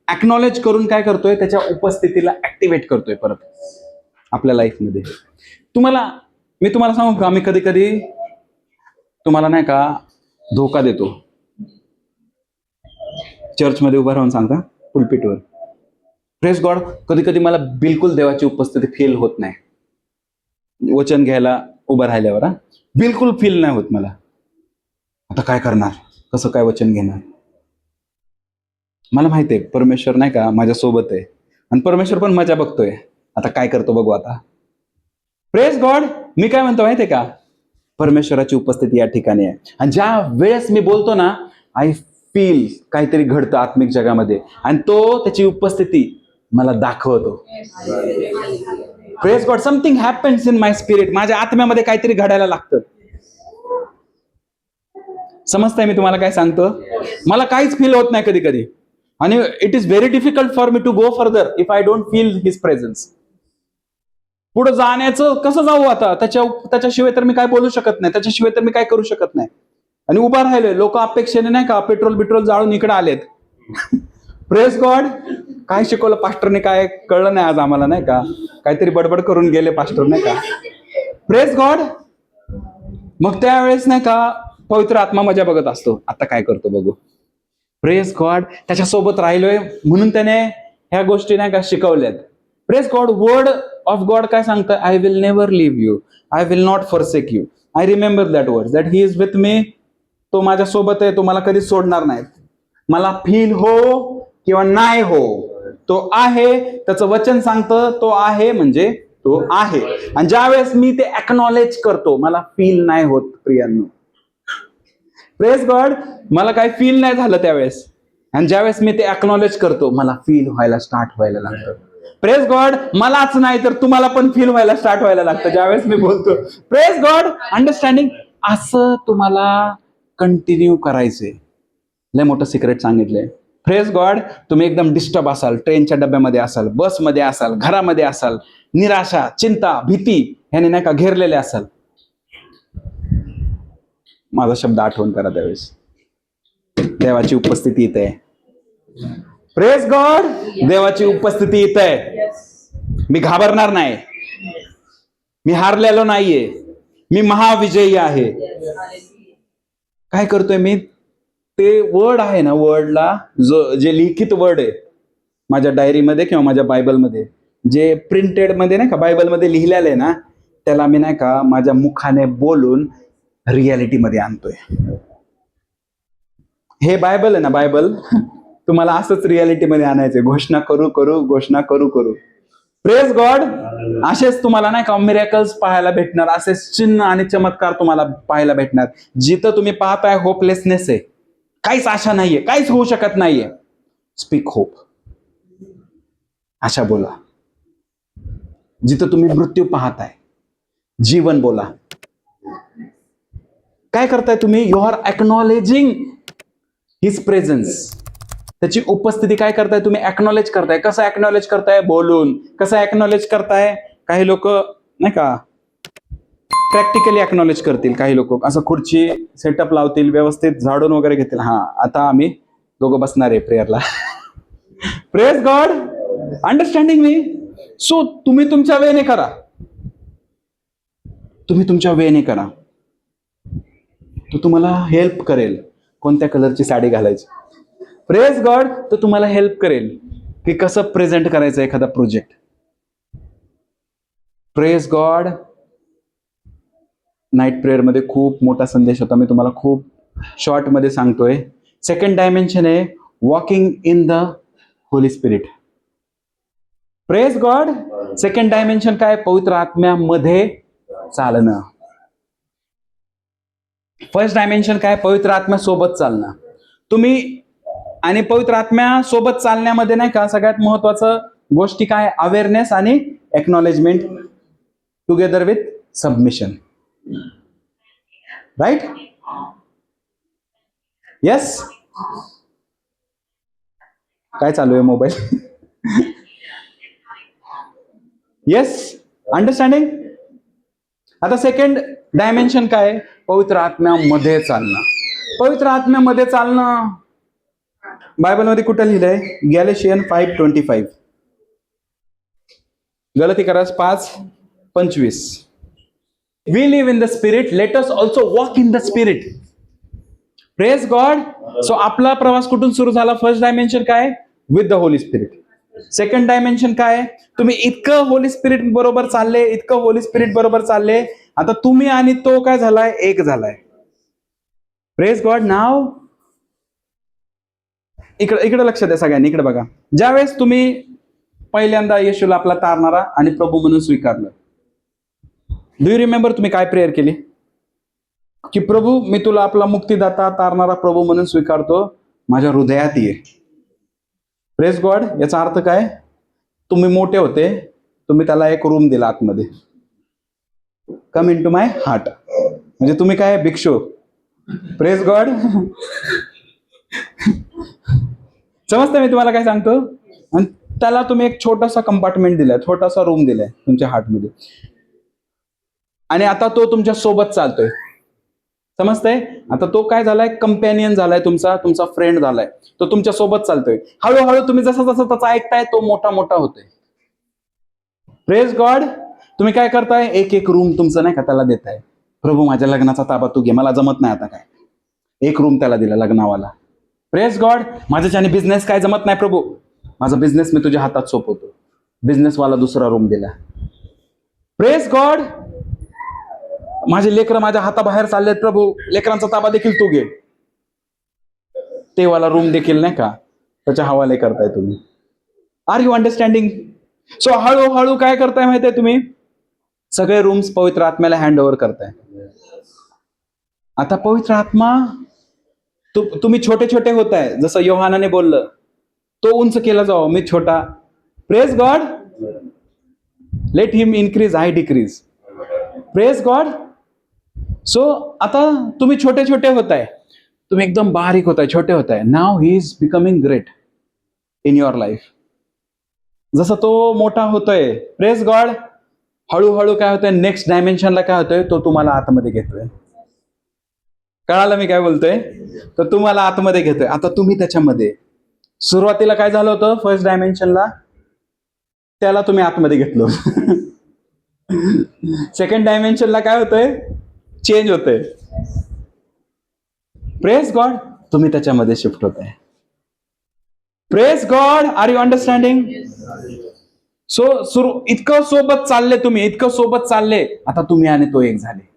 एक्नॉलेज करून काय करतोय, त्याच्या उपस्थितीला ऍक्टिव्हेट करतोय परत आपल्या लाईफमध्ये. मी तुम्हाला सांगू का, मी कधी कधी तुम्हाला नाही का धोका देतो. चर्चमध्ये उभं राहून सांगता पुलपिटवर, प्रेज गॉड, कधी कधी मला बिलकुल देवाची उपस्थिती फील होत नाही. वचन घ्यायला उभं राहिल्यावर बिलकुल फील नाही होत मला. आता काय करणार, कसं काय वचन घेणार. मला माहिती आहे परमेश्वर नाही का माझ्या सोबत आहे, आणि परमेश्वर पण मजा बघतोय. आता काय करतो बघू आता. Praise God. मी काय म्हणतो माहितीये का, परमेश्वराची उपस्थिती या ठिकाणी आहे. आणि ज्या वेळेस मी बोलतो ना, आय फील काहीतरी घडतं आत्मिक जगामध्ये, आणि त्याची उपस्थिती मला दाखवतो. Praise God. Something happens in my spirit. माझ्या आत्म्यामध्ये काहीतरी घडायला लागतं. समजताय मी तुम्हाला काय सांगतो. मला काहीच फील होत नाही कधी कधी, आणि it is very difficult for me to go further if I don't feel his presence. पुढे जाण्याचं कसं जाऊ आता, त्याच्याशिवाय तर मी काय बोलू शकत नाही, त्याच्याशिवाय तर मी काय करू शकत नाही. आणि उभा राहिलोय, लोक अपेक्षेने नाही का पेट्रोल जाळून इकडे आलेत. Praise God. काय शिकवलं पास्टरने काय कळलं नाही आज आम्हाला नाही का, काहीतरी बडबड करून गेले पास्टर नाही का. Praise God. मग त्यावेळेस नाही का पवित्र आत्मा मजा बघत असतो, आता काय करतो बघू. Praise God. त्याच्यासोबत राहिलोय म्हणून त्याने ह्या गोष्टी नाही का शिकवल्यात. Praise God. Word of God काय सांगतं, I will never leave you, I will not forsake you, I remember that word, that he is with me. तो माझ्या सोबत आहे, तो मला कधीच सोडणार नाही. मला फील हो किंवा नाही हो, तो आहे. त्याचं वचन सांगतं तो आहे म्हणजे तो आहे. आणि ज्या वेळेस मी ते एक्नॉलेज करतो, मला फील नाही होत प्रियांनो. Praise God. मला काही फील नाही झालं त्यावेळेस, आणि ज्यावेळेस मी ते एक्नॉलेज करतो, मला फील व्हायला स्टार्ट व्हायला लागतं. Praise God. मलाच नाही तर तुम्हाला पण फील व्हायला स्टार्ट व्हायला लागतं ज्यावेळेस मी बोलतो. Praise God. अंडरस्टँडिंग. असं तुम्हाला कंटिन्यू करायचंय. लय मोठं सिक्रेट सांगितलंय. Praise God. तुम्ही एकदम डिस्टर्ब असाल, ट्रेनच्या डब्यामध्ये असाल, बसमध्ये असाल, घरामध्ये असाल, निराशा, चिंता, भीती ह्याने नाही का घेरलेले असाल, माझा शब्द आठवण करा त्यावेळेस. देवाची उपस्थिती इथे आहे. Praise God. देवाची उपस्थिती इथे आहे. मी घाबरणार नाही, मी हारलेलो नाहीये, मी महाविजयी आहे. काय करतोय मी, ते वर्ड आहे ना, वर्डला जे लिखित वर्ड आहे माझ्या डायरीमध्ये किंवा माझ्या बायबलमध्ये, जे प्रिंटेड मध्ये नाही का बायबलमध्ये लिहिलेलं आहे ना, त्याला मी नाही का माझ्या मुखाने बोलून रियालिटीमध्ये आणतोय. हे बायबल आहे ना, बायबल तुम्हाला असंच रियालिटीमध्ये आणायचंय. घोषणा करू करू, घोषणा करू करू. Praise God. असेच तुम्हाला नाही का मिरॅकल्स पाहायला भेटणार, असेच चिन्ह आणि चमत्कार तुम्हाला पाहायला भेटणार. जिथं तुम्ही पाहताय होपलेसनेस आहे, काहीच आशा नाहीये, काहीच होऊ शकत नाहीये, स्पीक होप. आशा बोला. जिथं तुम्ही मृत्यू पाहताय, जीवन बोला. काय करताय तुम्ही, you are acknowledging his presence. त्याची उपस्थिती काय करताय तुम्ही, एक्नॉलेज करताय. कसं एक्नॉलेज करताय, बोलून. कसं एक्नॉलेज करताय, काही लोक नाही का प्रॅक्टिकली एक्नॉलेज करतील, काही लोक असं खुर्ची सेटअप लावतील, व्यवस्थित झाडून वगैरे घेतील. हा, आता आम्ही दोघं बसणार आहे प्रेयरला. Praise God. अंडरस्टँडिंग मी. सो तुम्ही तुमच्या वेने करा, तुम्ही तुमच्या वेने करा. तो तुम्हाला हेल्प करेल कोणत्या कलरची साडी घालायची. Praise God. तो तुम्हाला हेल्प करेल की कसं प्रेझेंट करायचं एखादा project. Praise God. Night prayer मध्ये खूप मोठा संदेश होता, मी तुम्हाला खूप शॉर्ट मध्ये सांगतोय. सेकंड डायमेन्शन आहे walking in the Holy spirit. Praise God. Second dimension काय, पवित्र आत्म्यामध्ये चालणं. फर्स्ट डायमेन्शन काय, पवित्र आत्म्यासोबत चालणं. तुम्ही आणि पवित्र आत्म्या सोबत चालण्यामध्ये नाही का सगळ्यात महत्वाचं गोष्टी काय? अवेअरनेस आणि acknowledgement together with submission. Right? Yes. काय चालू आहे मोबाईल? Yes, understanding. आता सेकंड डायमेन्शन काय? पवित्र आत्म्यामध्ये चालणं. पवित्र आत्म्यामध्ये चालणं बायबलमध्ये कुठं लिहिलंय? गॅलेशियन 5:25. गलतीकरास 5:25. We live in the spirit, let us also walk in the spirit. Praise God. So आपला प्रवास कुठून सुरू झाला? फर्स्ट डायमेन्शन काय? With the Holy spirit. Second dimension काय? तुम्ही इतकं होली स्पिरिट बरोबर चालले, इतकं होली स्पिरिट बरोबर चालले, आता तुम्ही आणि तो काय झालाय? एक झालाय. Praise God. नाव इकडे लक्ष द्या सगळ्यांनी, इकडे बघा. ज्यावेळेस तुम्ही पहिल्यांदा येशूला आपला तारणारा आणि प्रभू म्हणून स्वीकारलं, डू यू रिमेंबर तुम्ही काय प्रेयर केली? की प्रभू, मी तुला आपला मुक्तिदाता तारणारा प्रभू म्हणून स्वीकारतो, माझ्या हृदयात ये. Praise God. याचा अर्थ काय? तुम्ही मोठे होते, तुम्ही त्याला एक रूम दिला आतमध्ये. कम इन टू माय हार्ट. म्हणजे तुम्ही काय? भिक्षू. Praise God. समजतं मी तुम्हाला काय सांगतो? आणि त्याला तुम्ही एक छोटासा कंपार्टमेंट दिलाय, छोटासा रूम दिलाय तुमच्या हार्टमध्ये, आणि आता तो तुमच्या सोबत चालतोय. समजतंय? आता तो काय झालाय? कंपॅनियन झालाय, तुमचा फ्रेंड झालाय. तो तुमच्या सोबत चालतोय. हळूहळू तुम्ही जसं जसं त्याचा ऐकताय, तो मोठा मोठा होतोय. Praise God. तुम्ही काय करताय? एक एक रूम तुमचं नाही का त्याला देताय. प्रभू, माझ्या लग्नाचा ताबा तू घे, मला जमत नाही आता काय. एक रूम त्याला दिला लग्नावाला. Praise God. माझ्याच्याने बिझनेस काय जमत नाही प्रभू, माझा बिझनेस मी तुझ्या हातात सोपवतो. बिझनेसवाला दुसरा रूम दिला. Praise God. माझे लेकरं माझ्या हाताबाहेर चाललेत प्रभू, लेकरांचा ताबा देखील तू घे. ते वाला रूम देखील नाही का त्याच्या हवाले करताय तुम्ही. R you understanding? सो हळूहळू काय करताय माहितीये तुम्ही? सगळे रूम्स पवित्र आत्म्याला हँड ओव्हर करताय. आता पवित्र आत्मा, तुम्ही छोटे छोटे होताय, जसं योहानाने बोललं, तो उंच केला जावा, मी छोटा. Praise God. Let him increase, I decrease. Praise God. So आता तुम्ही छोटे छोटे होताय, तुम्ही एकदम बारीक होताय, छोटे होताय. Now he is becoming great in your life. जसं तो मोठा होतोय, प्रेज गॉड, हळूहळू काय होतंय? नेक्स्ट डायमेन्शनला काय होतोय? तो तुम्हाला आतमध्ये घेतोय. कळालं मी काय बोलतोय? तर तुम्हाला आतमध्ये घेतोय. आता तुम्ही त्याच्यामध्ये. सुरुवातीला काय झालं होतं? फर्स्ट डायमेन्शनला त्याला तुम्ही आतमध्ये घेतलं. सेकंड डायमेन्शनला काय होतंय? चेंज होतंय. Praise God. तुम्ही त्याच्यामध्ये शिफ्ट होताय. Praise God. Are you understanding? So इतकं सोबत चालले तुम्ही, इतकं सोबत चालले, आता तुम्ही आणि तो एक झाले.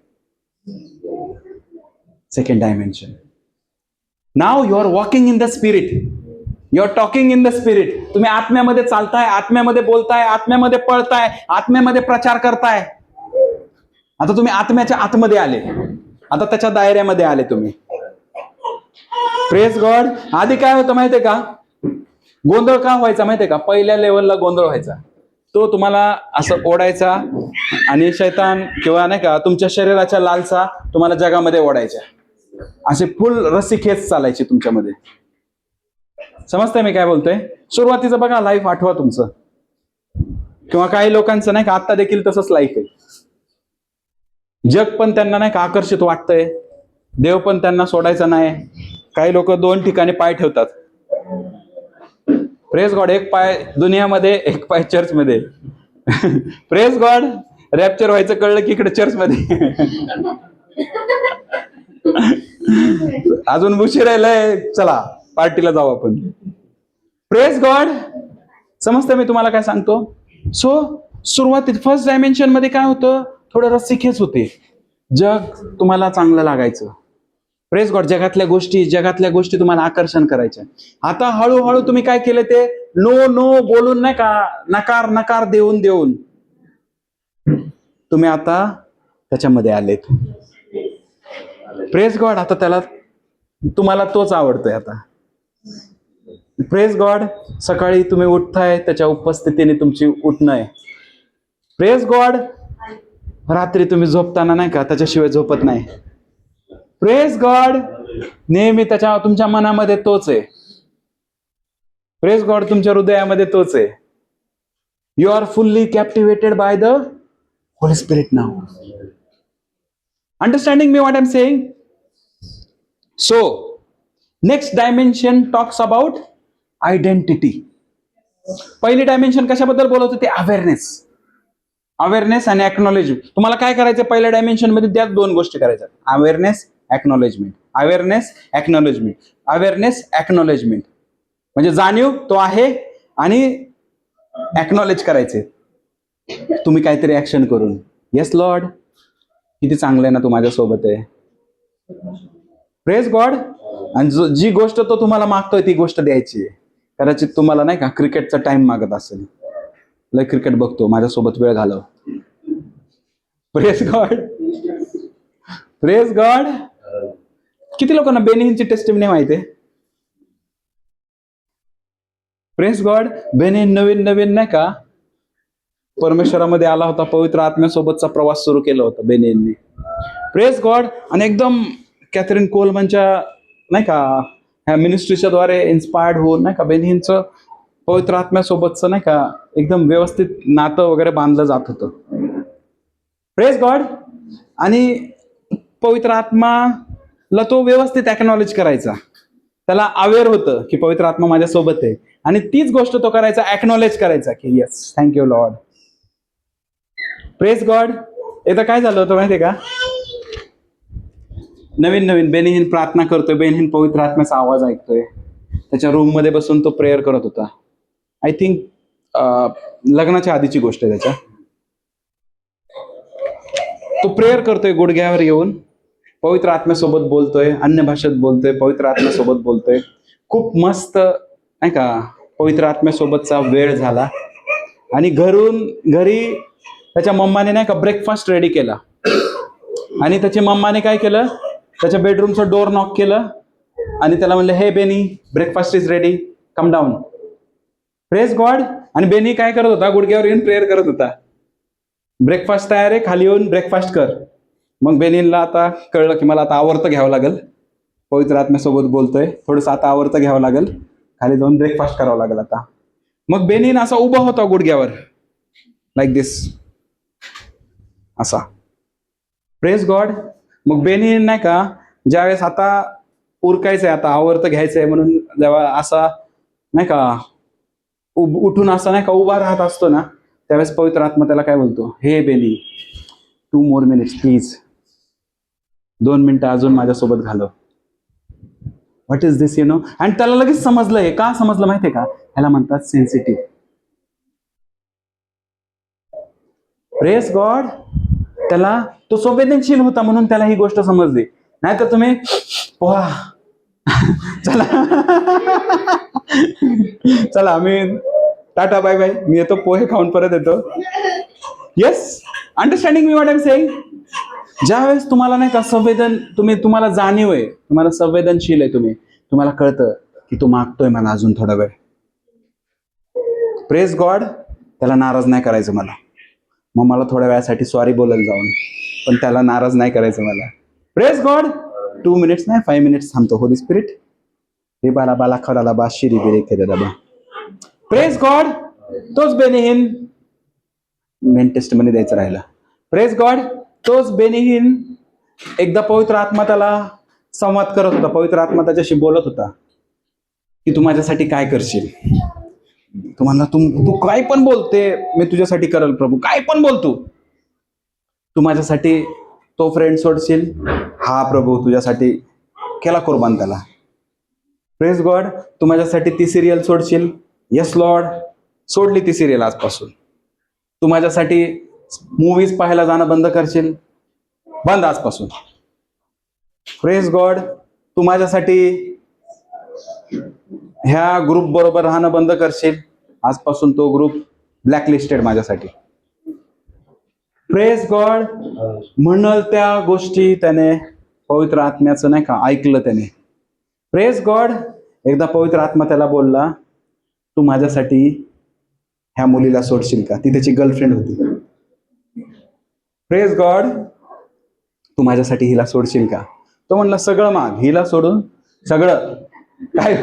Second dimension. Now you are walking in the spirit, you are talking in the spirit. तुम्ही आत्म्यामध्ये चालताय, आत्म्यामध्ये बोलताय, आत्म्यामध्ये पळताय, आत्म्यामध्ये प्रचार करताय. आता तुम्ही आत्म्याच्या आतमध्ये आले, आता त्याच्या दायऱ्यामध्ये आले तुम्ही. Praise God. आधी काय होतं माहितीये का? गोंधळ का व्हायचा माहितीये का? पहिल्या लेवलला गोंधळ व्हायचा. तो तुम्हाला असं ओढायचा, आणि शैतान किंवा नाही का तुमच्या शरीराच्या लालसा तुम्हाला जगामध्ये ओढायच्या. असे फुल रस्सी खेच चालायची तुमच्यामध्ये. समजतंय मी काय बोलतोय? सुरुवातीचं बघा लाईफ आठवा तुमचं, किंवा काही लोकांचं नाही का आता देखील तसंच लाईफ आहे. जग पण त्यांना नाही का आकर्षित वाटतंय, देव पण त्यांना सोडायचा नाही. काही लोक 2 ठिकाणी पाय ठेवतात. Praise God. एक पाय दुनियामध्ये, एक पाय चर्चमध्ये. Praise God. रॅप्चर व्हायचं कळलं की इकडे चर्चमध्ये. अजून उशीर राहिलाय, चला पार्टीला जाऊ आपण. Praise God. समजतं मी तुम्हाला काय सांगतो? सो सुरुवातीत फर्स्ट डायमेन्शन मध्ये काय होतं? थोडं रस्सीखेच होते. जग तुम्हाला चांगलं लागायचं. Praise God. जगातल्या गोष्टी तुम्हाला आकर्षण करायच्या. आता हळूहळू तुम्ही काय केलं? ते नो नो बोलून नाही का, नकार देऊन तुम्ही आता त्याच्यामध्ये आलेत. Praise God. आता तुम्हाला तोच आवडतोय. आता प्रेज गॉड. सकाळी तुम्ही उठताय त्याच्या उपस्थितीने तुमची उठणं आहे. Praise God. रात्री तुम्ही झोपताना नाही का त्याच्याशिवाय झोपत नाही. Praise God. नेहमी तुमच्या मनामध्ये तोच आहे. Praise God. तुमच्या हृदयामध्ये तोच आहे. You are fully captivated by the Holy Spirit now. Understanding me what I am saying? So next dimension talks about identity. पहिली डायमेन्शन कशाबद्दल बोलत होते? अवेअरनेस. अवेअरनेस आणि एक्नॉलेजमेंट. तुम्हाला काय करायचं पहिल्या डायमेन्शन मध्ये? त्याच दोन गोष्टी करायच्या. Awareness, acknowledgement. Awareness, acknowledgement. Awareness, acknowledgement म्हणजे जाणीव तो आहे आणि एक्नॉलेज करायचे तुम्ही काहीतरी ऍक्शन करून. येस लॉर्ड, किती चांगलं आहे ना तू माझ्यासोबत आहे. Praise God. आणि जी गोष्ट तो तुम्हाला मागतोय ती गोष्ट द्यायची आहे. कदाचित तुम्हाला नाही का क्रिकेटचा टाइम मागत असेल, लय क्रिकेट बघतो, माझ्यासोबत वेळ घालव. Praise God. Praise God. किती लोकांना बेनिहिनची टेस्टिमनी माहिती आहे? Praise God. बेनिहिन नवीन नवीन नाही का परमेश्वरामध्ये आला होता, पवित्र आत्म्यासोबतचा प्रवास सुरू केला होता बेनिहिनने. Praise God. आणि एकदम कॅथरीन कोलमनच्या नाही का ह्या मिनिस्ट्रीच्या द्वारे इन्स्पायर्ड होऊन नाही का बेनिहिनचं पवित्र आत्म्यासोबतचं नाही का एकदम व्यवस्थित नातं वगैरे बांधलं जात होतं. Praise God. आणि पवित्र आत्माला तो व्यवस्थित एक्नॉलेज करायचा. त्याला अवेअर होतं की पवित्र आत्मा माझ्यासोबत आहे आणि तीच गोष्ट तो करायचा, एक्नॉलेज करायचा की yes thank you Lord. Praise God. एकदा काय झालं होतं माहितीये का? नवीन नवीन बेनिहिन प्रार्थना करतोय, बेनिहिन पवित्र आत्म्याचा आवाज ऐकतोय. त्याच्या रूम मध्ये बसून तो प्रेयर करत होता. आय थिंक लग्नाच्या आधीची गोष्ट आहे त्याच्या. तो प्रेयर करतोय गुडघ्यावर येऊन, पवित्र आत्म्यासोबत बोलतोय, अन्य भाषेत बोलतोय, पवित्र आत्म्यासोबत बोलतोय. खूप मस्त नाही का पवित्र आत्म्यासोबतचा वेळ झाला. आणि घरी त्याच्या मम्माने नाही का ब्रेकफास्ट रेडी केला. आणि त्याच्या मम्माने काय केलं, त्याच्या बेडरूमचं डोर नॉक केलं आणि त्याला म्हणलं, हे बेनी, breakfast is ready, come down. Praise God. आणि बेनी काय करत होता? गुडघ्यावर येऊन प्रेयर करत होता. ब्रेकफास्ट तयार आहे, खाली येऊन ब्रेकफास्ट कर. मग बेनीला आता कळलं की मला आता आवर्त घ्यावं लागेल, पवित्र आत्म्यासोबत बोलतोय, थोडंसं आता आवर्त घ्यावं लागेल, खाली जाऊन ब्रेकफास्ट करावं लागेल आता. मग बेनीन असा उभा होता गुडघ्यावर, लाईक दिस, असा. Praise God. मग बेनीन नाही का ज्यावेळेस आता उरकायचंय, आता आवर्त घ्यायचंय म्हणून जेव्हा असा नाही का उठून असा नाही का उभा राहत असतो ना, त्यावेळेस पवित्र आत्मा त्याला काय बोलतो, हे बेनी, 2 more minutes प्लीज, 2 मिनिटं अजून माझ्यासोबत घालव. What is this, you know. आणि त्याला लगेच समजलं. हे का समजलं माहितीये का? ह्याला म्हणतात सेन्सिटिव्ह. Praise God. त्याला तो संवेदनशील होता म्हणून त्याला ही गोष्ट समजली. नाहीतर तुम्ही पोहा चला चला आम्ही टाटा बाय बाय, मी येतो, पोहे खाऊन परत येतो. Yes, understanding me what I am saying? ज्यावेळेस तुम्हाला नाही का तुम्हाला जाणीव आहे, तुम्हाला संवेदनशील आहे, तुम्हाला कळतं की तो मागतोय मला अजून थोडा वेळ. Praise God. त्याला नाराज नाही करायचं मला. मग मला थोड्या वेळासाठी सॉरी बोलायला जाऊन, पण त्याला नाराज नाही करायचं मला. Praise God. 2 मिनिट्स नाही, 5 मिनिट्स थांबतो. होली स्पिरिट रे बाला बाला खराला बा शिरी बिरे केले बा. Praise God. तोच बेनिहिन मेन टेस्टमनी द्यायचं राहिला. Praise God. तोच बेनिहिन एकदा पवित्र आत्मा त्याला संवाद करत होता, पवित्र आत्मा त्याच्याशी बोलत होता की तू माझ्यासाठी काय करशील. तुम्हाला तू काय पण बोलते, मी तुझ्यासाठी करल प्रभू, काय पण बोलतो. तू माझ्यासाठी तो फ्रेंड सोडशील, हा प्रभू तुझ्यासाठी केला कुर्बान त्याला. Praise God. तू माझ्यासाठी ती सिरियल सोडशील, येस लॉर्ड, सोडली ती सिरियल आजपासून. तू माझ्यासाठी मूवीज पाहायला जाणं बंद करशील, बंद आजपासून. Praise God. तू माझ्यासाठी ह्या ग्रुप बरोबर राहणं बंद करशील, आजपासून तो ग्रुप ब्लॅकलिस्टेड माझ्यासाठी. Praise God. म्हणल त्या गोष्टी त्याने पवित्र आत्म्याचं नाही का ऐकलं त्याने. Praise God. एकदा पवित्र आत्मा त्याला बोलला, तू माझ्यासाठी ह्या मुलीला सोडशील का? ती त्याची गर्लफ्रेंड होती. Praise God. तू माझ्यासाठी हिला सोडशील का? तो म्हणला, सगळं माग, हिला सोडून सगळं. काय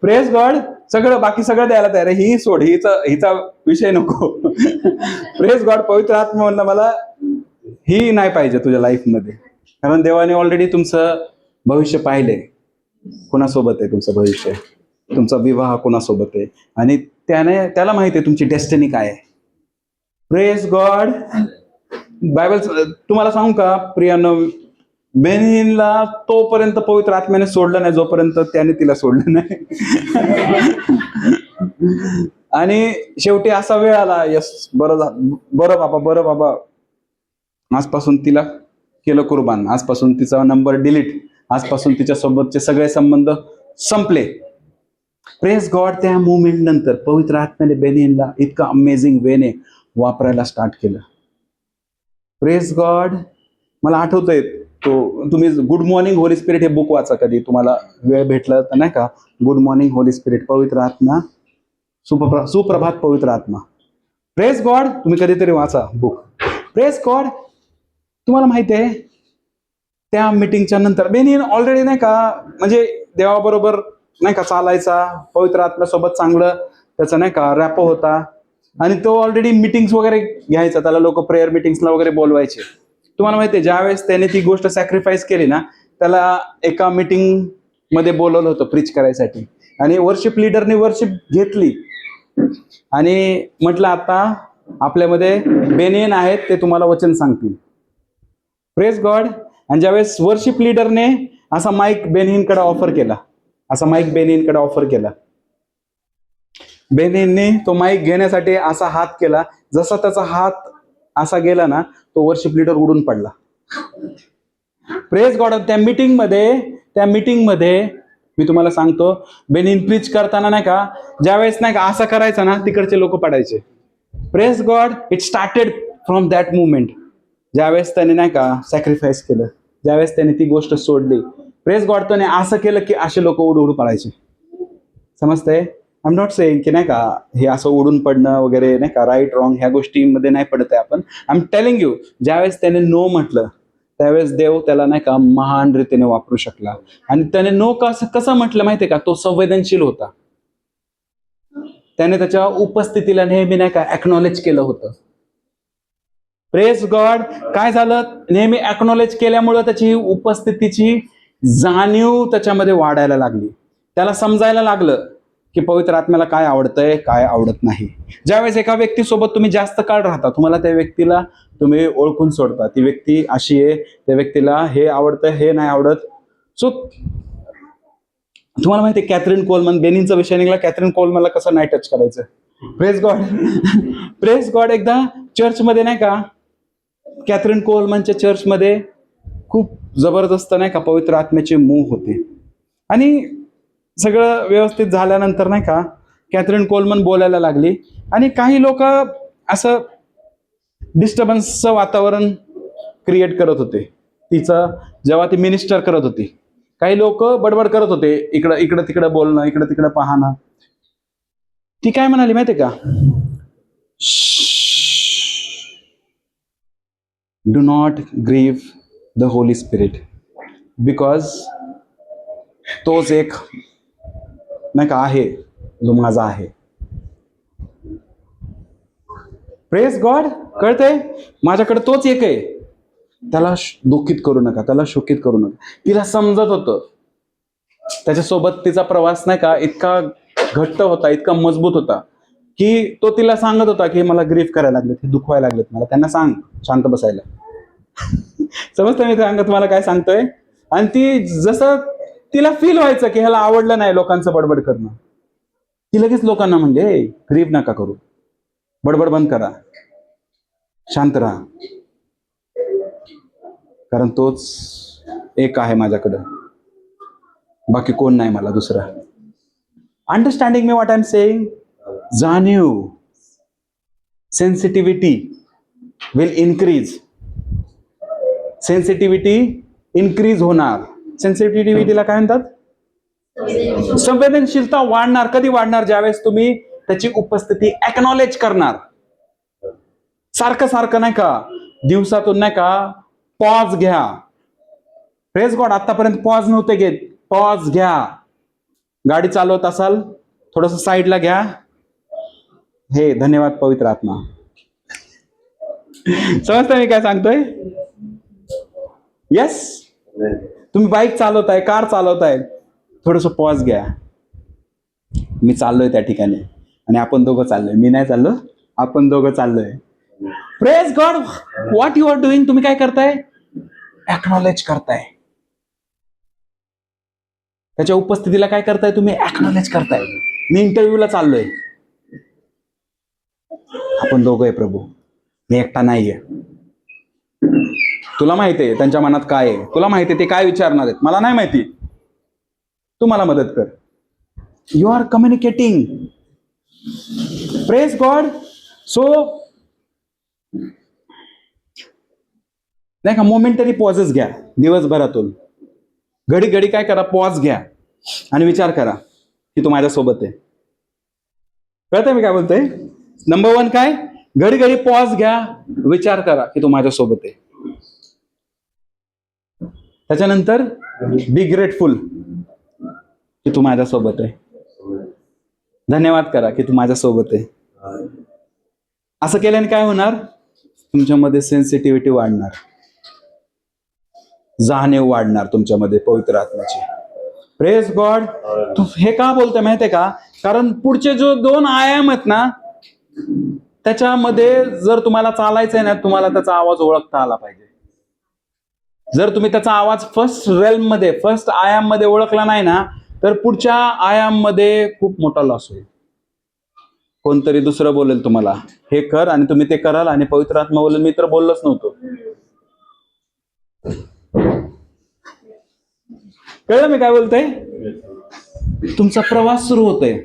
प्रेज गॉड. सगळं, बाकी सगळं द्यायला तयार आहे, ही सोड, हिचा विषय नको. Praise God. पवित्र आत्मा म्हणला, मला ही नाही पाहिजे तुझ्या लाईफमध्ये, कारण देवाने ऑलरेडी तुमचं भविष्य पाहिलंय. कोणासोबत आहे तुमचं भविष्य? तुमचा विवाह कोणासोबत आहे? आणि त्याला माहिती आहे तुमची डेस्टिनी काय आहे. Praise God. बायबल तुम्हाला सांगू का प्रियानो, बेनिनला तोपर्यंत पवित्र आत्म्याने सोडलं नाही जोपर्यंत त्याने तिला सोडलं नाही. आणि शेवटी असा वेळ आला, यस, बरं बाबा, आजपासून तिला केलं कुर्बान, आजपासून तिचा नंबर डिलीट, आजपासून तिच्या सोबतचे सगळे संबंध संपले. Praise God. त्या मुवमेंट नंतर पवित्र आत्म्याने बेनिनला इतका अमेझिंग वेने वापरायला स्टार्ट केलं. Praise God. मला आठवतंय, तुम्ही गुड मॉर्निंग होली स्पिरिट हे बुक वाचा कधी तुम्हाला वेळ भेटला तर, नाही का? गुड मॉर्निंग होली स्पिरिट, पवित्र आत्मा, सुप्रभात पवित्र आत्मा. Praise God. तुम्ही कधीतरी वाचा बुक. Praise God. तुम्हाला माहिती आहे, त्या मीटिंगच्या नंतर बेनिन ऑलरेडी, नाही का, म्हणजे देवाबरोबर, नाही का, चालायचा, पवित्र आत्म्यासोबत चांगलं त्याचा, नाही का, रॅपो होता. आणि तो ऑलरेडी मीटिंग्स वगैरे घ्यायचा, त्याला लोक प्रेयर मीटिंग्सला वगैरे बोलवायचे. तुम्हाला माहिती आहे, ज्यावेळेस त्याने ती गोष्ट सॅक्रिफाईस केली ना, त्याला एका मीटिंग मध्ये बोलवलं होतं प्रीच करायसाठी, आणि वर्शिप लीडरने वर्शिप घेतली आणि म्हटलं, आता आपल्यामध्ये बेनियन आहेत, ते तुम्हाला वचन सांगतील. Praise God. आणि ज्यावेळेस वर्शिप लीडरने असा माईक बेनियनकडे ऑफर केला, बेनियनने तो माईक घेण्यासाठी असा हात केला, जसा त्याचा हात असा गेला ना, तो वर्शिप लीडर उडून पडला. Praise God. त्या मीटिंगमध्ये मी तुम्हाला सांगतो, बेनिन प्रीच करताना, नाही का, ज्यावेळेस, नाही का, असं करायचं ना, तिकडचे लोक पडायचे. Praise God. It started from that movement. ज्यावेळेस त्याने, नाही का, सॅक्रिफाईस केलं, ज्यावेळेस त्याने ती गोष्ट सोडली, प्रेज गॉड, त्याने असं केलं की असे लोक उडू पडायचे. समजतंय? आय एम नॉट सेइंग की, नाही का, हे असं उडून पडणं वगैरे, नाही का, राईट रॉंग ह्या गोष्टींमध्ये नाही पडत आहे आपण. आय एम टेलिंग यू, ज्यावेळेस त्याने नो म्हटलं, त्यावेळेस देव त्याला, नाही का, महान रीतीने वापरू शकला. आणि त्याने नो कसं म्हटलं माहितीये का? तो संवेदनशील होता. त्याने त्याच्या उपस्थितीला नेहमी, नाही का, एक्नॉलेज केलं होतं. Praise God. काय झालं? नेहमी एक्नॉलेज केल्यामुळं त्याची उपस्थितीची जाणीव त्याच्यामध्ये वाढायला लागली. त्याला समजायला लागलं की पवित्र आत्म्याला काय आवडतंय, काय आवडत नाही. ज्यावेळेस एका व्यक्तीसोबत तुम्ही जास्त काळ राहता, तुम्हाला त्या व्यक्तीला तुम्ही ओळखून सोडता, ती व्यक्ती अशी आहे, त्या व्यक्तीला हे आवडतं, हे नाही आवडत. सो तुम्हाला माहिती आहे, कॅथरीन कोलमन, बेनिनचा विषय निघाला, कॅथरीन कोलमनला कसं नाही टच करायचं. Praise God. Praise God. एकदा चर्चमध्ये, नाही का, कॅथरीन कोलमनच्या चर्चमध्ये खूप जबरदस्त, नाही का, पवित्र आत्म्याचे मूव होते. आणि सगळं व्यवस्थित झाल्यानंतर, नाही का, कॅथरीन कोलमन बोलायला लागली, आणि काही लोक असं डिस्टर्बन्सचं वातावरण क्रिएट करत होते तिचं, जेव्हा ती मिनिस्टर करत होती. काही लोक बडबड करत होते, इकडं तिकडं बोलणं, इकडं तिकडं पाहणं. ती काय म्हणाली माहितीये का? Do not grieve the Holy Spirit, because तोच एक, नाही का, आहे जो माझा आहे. Praise God. कळतंय? माझ्याकडे तोच एक आहे, त्याला दुःखित करू नका, त्याला शोकित करू नका. तिला समजत होतं, त्याच्यासोबत तिचा प्रवास, नाही का, इतका घट्ट होता, इतका मजबूत होता की तो तिला सांगत होता की मला ग्रीफ करायला लागलेत, हे दुखवायला लागलेत, मला त्यांना सांग शांत बसायला. समजतं मी तुम्हाला काय सांगतोय? आणि ती जसं तिला फील व्हायचं की ह्याला आवडलं नाही लोकांचं बडबड करणं, ती लगेच लोकांना म्हणजे, ग्रीफ नका करू, बडबड बंद करा, शांत राहा, कारण तोच एक आहे माझ्याकडं, बाकी कोण नाही मला दुसरा. Understanding me what I am saying? जाणीव, sensitivity will increase. Sensitivity increase होणार. सेन्सिटिव्हिटीला काय म्हणतात? संवेदनशीलता वाढणार. कधी वाढणार? ज्यावेळेस तुम्ही त्याची उपस्थिती एक्नॉलेज करणार. सारखं सारखं नाही का, दिवसातून नाही का पॉज घ्या. प्रेज गॉड, आतापर्यंत पॉज नव्हते घेत. पॉज घ्या. गाडी चालवत असाल, थोडस साईडला घ्या. हे धन्यवाद पवित्र आत्मा. समजता मी काय सांगतोय? येस. तुम्ही बाईक चालवताय, कार चालवताय, थोडस पॉज घ्या. मी चाललोय त्या ठिकाणी आणि आपण दोघं चाललोय. मी नाही चाललो, आपण दोघं चाललोय. Praise God, what you are doing. तुम्ही काय करताय? एक्नॉलेज करताय. त्याच्या उपस्थितीला काय करताय? तुम्ही एक्नॉलेज करताय. मी इंटरव्ह्यूला चाललोय, आपण दोघं आहे प्रभू, मी एकटा नाहीये. तुला माहिती आहे त्यांच्या मनात काय आहे, तुला माहिती आहे ते काय विचारणार आहेत, मला नाही माहिती. तू मला मदत कर. You are communicating. Praise God. So नाही का, मोमेंटरी पॉजेस घ्या दिवसभरातून. घडी घडी काय करा, पॉज घ्या आणि विचार करा की तू माझ्यासोबत आहे. कळतंय मी काय बोलतोय? नंबर 1 काय? घडी घडी पॉज घ्या, विचार करा की तू माझ्यासोबत आहे. त्याच्यानंतर बी ग्रेटफुल की तू माझ्यासोबत आहे. धन्यवाद करा की तू माझ्यासोबत आहे. असं केल्याने काय होणार? तुमच्यामध्ये सेन्सिटिव्हिटी वाढणार, जाणीव वाढणार तुमच्यामध्ये पवित्र आत्म्याची. Praise God. हे का बोलतोय माहितीये का? कारण पुढचे जो 2 आयाम आहेत ना, त्याच्यामध्ये जर तुम्हाला चालायचंय ना, तुम्हाला त्याचा आवाज ओळखता आला पाहिजे. जर तुम्ही त्याचा आवाज फर्स्ट रेल्म मध्ये, फर्स्ट आयाम मध्ये ओळखला नाही ना, तर पुढच्या आयाम मध्ये खूप मोठा लॉस होईल. कोणतरी दुसरं बोलेल तुम्हाला हे कर आणि तुम्ही ते कराल आणि पवित्र आत्मा बोलेल मी तर बोललोच नव्हतो. कळलं मी काय बोलतोय? तुमचा प्रवास सुरू होतोय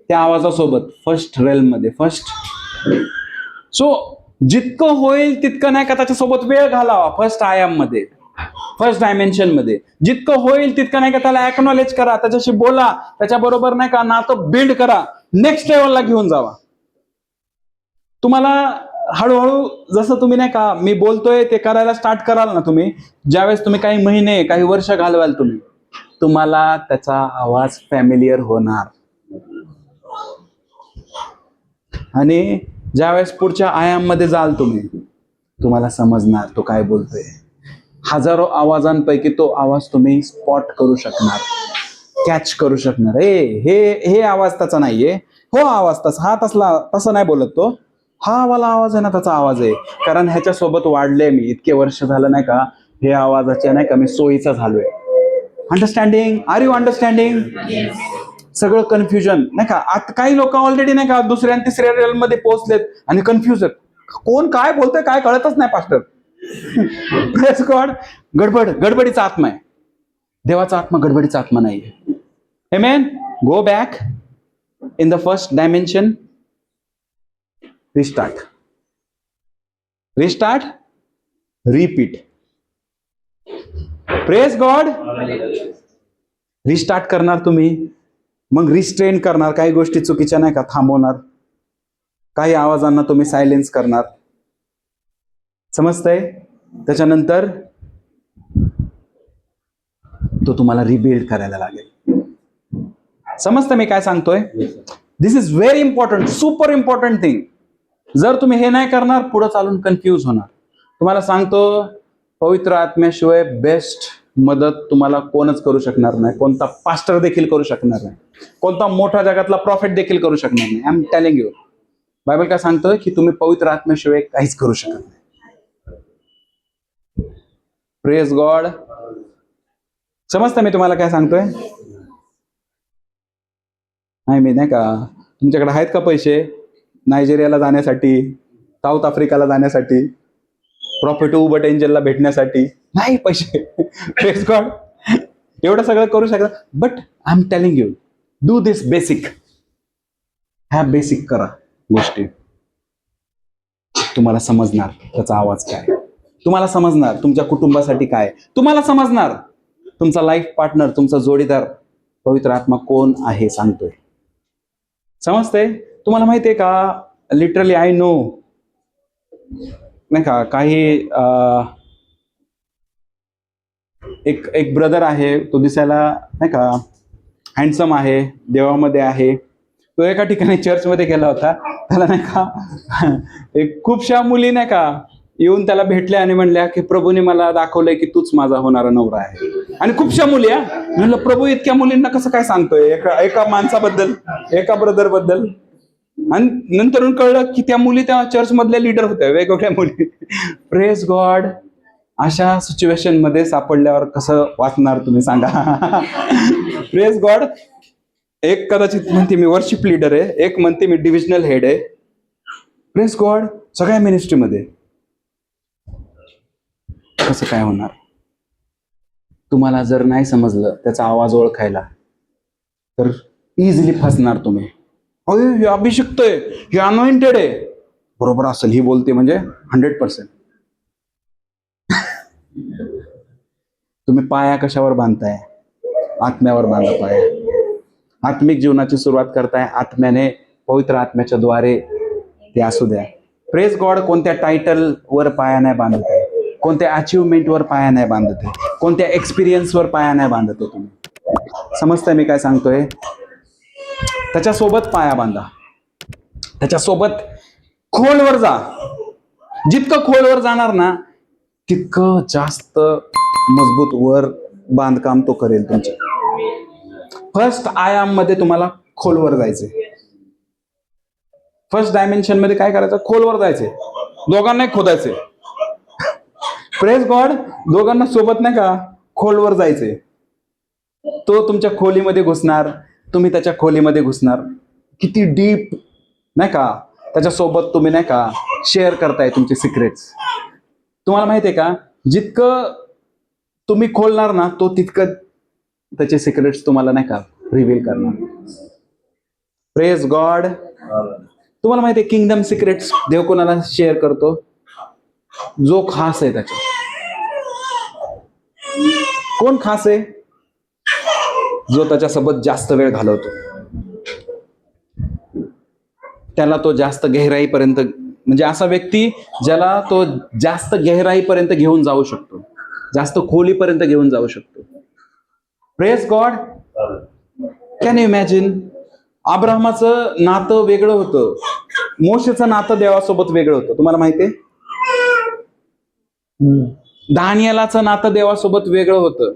त्या आवाजासोबत फर्स्ट रेल्म मध्ये, फर्स्ट. सो जितकं होईल तितकं नाही का त्याच्यासोबत वेळ घालावा. फर्स्ट आयाम मध्ये, फर्स्ट डायमेन्शन मध्ये जितकं होईल तितकं नाही का त्याला एक्नॉलेज करा, त्याच्याशी बोला, त्याच्याबरोबर नाही का नातं बिल्ड करा, नेक्स्ट लेवलला घेऊन जावा. तुम्हाला हळूहळू जसं तुम्ही नाही का मी बोलतोय ते करायला स्टार्ट कराल ना तुम्ही, ज्यावेळेस तुम्ही काही महिने काही वर्ष घालवाल तुम्हाला त्याचा आवाज फॅमिलियर होणार. आणि ज्यावेळेस पुढच्या आयाम मध्ये जाल तुम्हाला समजणार तो काय बोलतोय. हजारो आवाजांपैकी तो आवाज तुम्ही स्पॉट करू शकणार, कॅच करू शकणार. हे आवाज त्याचा नाहीये, हो आवाज तसा, हा तसा नाही बोलत तो, हा वाला आवाज आहे ना त्याचा आवाज आहे. कारण ह्याच्यासोबत वाढले मी इतके वर्ष झालं नाही का, हे आवाजाचे नाही का मी सोयीचा झालोय. अंडरस्टँडिंग? Are you understanding? सगळं कन्फ्युजन नाही का. आता काही लोक ऑलरेडी नाही का 2ऱ्या आणि 3ऱ्या रेल मध्ये पोहोचलेत आणि कन्फ्युज आहेत. कोण काय बोलतोय काय कळतच नाही पास्टर. Praise God. गडबडीचा आत्मा आहे. देवाचा आत्मा गडबडीचा आत्मा नाहीये. Amen. Go back in the first dimension. Restart, repeat. Praise God. Restart करणार तुम्ही, मग रिस्ट्रेन करणार, काही गोष्टी चुकीच्या नाही का थांबवणार, काही आवाजांना तुम्ही सायलेन्स करणार. समजतंय? त्याच्यानंतर तो तुम्हाला रिबिल्ड करायला लागेल. समजतं मी काय सांगतोय? This is very important, super important thing. जर तुम्ही हे नाही करणार पुढे चालून कन्फ्यूज होणार. तुम्हाला सांगतो पवित्र आत्म्याशिवाय बेस्ट मदत तुम्हाला कोणच करू शकणार नाही. कोणता पास्टर देखील करू शकणार नाही, कोणता मोठा जगातला प्रॉफिट देखील करू शकणार नाही. I am telling you. Bible काय सांगतोय की तुम्ही पवित्र आत्म्याशिवाय काहीच करू शकत नाही. Praise God. समजतं मी तुम्हाला काय सांगतोय? मी नाही का, तुमच्याकडे आहेत का पैसे नायजेरियाला जाण्यासाठी, साऊथ आफ्रिकाला जाण्यासाठी, प्रॉफिट उबट एंजलला भेटण्यासाठी? नाही पैसे. Praise God. एवढं सगळं करू शकता. But I am telling you, do this basic. ह्या बेसिक करा गोष्टी. तुम्हाला समजणार त्याचा आवाज काय, तुम्हाला समजणार तुमच्या कुटुंबासाठी काय, तुम्हाला समजणार तुमचा लाईफ पार्टनर, तुमचा जोडीदार पवित्र आत्मा कोण आहे सांगतोय. समजतंय? तुम्हाला माहितीये का, लिटरली आय नो, नाही का, काही एक ब्रदर आहे, तो दिसायला नाही का हँडसम आहे, देवामध्ये आहे. तो एका ठिकाणी चर्चमध्ये गेला होता. त्याला नाही का एक खूपशा मुली नाही का येऊन त्याला भेटल्या आणि म्हणल्या की प्रभूने मला दाखवलंय की तूच माझा होणारा नवरा आहे. आणि खूपशा मुली, म्हणलं प्रभू इतक्या मुलींना कसं काय सांगतोय एका माणसाबद्दल, एका ब्रदर बद्दल. आणि नंतर कळलं की त्या मुली त्या चर्च मधल्या लीडर होत्या, वेगवेगळ्या मुली. Praise God. अशा सिच्युएशन मध्ये सापडल्यावर कसं वाचणार तुम्ही सांगा. Praise God. एक कदाचित म्हणते मी वर्शिप लीडर आहे, एक म्हणते मी डिव्हिजनल हेड आहे. Praise God. सगळ्या मिनिस्ट्रीमध्ये कसं काय होणार? तुम्हाला जर नाही समजलं त्याचा आवाज ओळखायला, तर इझिली फसणार तुम्ही. अरे हे अभिषिक्त आहे, हे अनॉइंटेड आहे, बरोबर असेल ही बोलते म्हणजे 100%. तुम्ही पाया कशावर बांधताय? आत्म्यावर बांधा पाया. आत्मिक जीवनाची सुरुवात करताय आत्म्याने, पवित्र आत्म्याच्या द्वारे ते असू द्या. Praise God. कोणत्या टायटल वर पाया नाही बांधत आहे, कोणत्या अचिव्हमेंट वर पाया नाही बांधत आहे, कोणत्या एक्सपिरियन्सवर पाया नाही बांधत आहे तुम्ही. समजताय मी काय सांगतोय? त्याच्यासोबत पाया बांधा, त्याच्यासोबत खोलवर जा. जितकं खोलवर जाणार ना, तितकं जास्त मजबूत वर बांधकाम तो करेल तुमचं. फर्स्ट आयाम मध्ये तुम्हाला खोलवर जायचंय. फर्स्ट डायमेन्शन मध्ये काय करायचं? खोलवर जायचंय. दोघांनाही खोदायचंय. Praise God. दोघांना सोबत नाही का खोलवर जायचंय. तो तुमच्या खोलीमध्ये घुसणार, तुम्ही त्याच्या खोलीमध्ये घुसणार. किती डीप नाही का त्याच्यासोबत तुम्ही नाही का शेअर करताय तुमचे सिक्रेट्स. तुम्हाला माहितीये का, जितकं तुम्ही खोलणार ना, तो तितकं त्याचे सिक्रेट्स तुम्हाला नाही का रिव्हील करणार. Praise God. तुम्हाला माहितीये किंगडम सिक्रेट्स देव कोणाला शेअर करतो? जो खास आहे त्याच्या. कोण खास आहे? जो त्याच्यासोबत जास्त वेळ घालवतो, त्याला तो जास्त गहराईपर्यंत, म्हणजे असा व्यक्ती ज्याला तो जास्त गहराईपर्यंत घेऊन जाऊ शकतो, जास्त खोलीपर्यंत घेऊन जाऊ शकतो. Praise God. Can you imagine? अब्राहमाचं नातं वेगळं होतं, मोशेचं नातं देवासोबत वेगळं होतं. तुम्हाला माहितीये? दानियेलाचं नातं देवासोबत वेगळं होतं,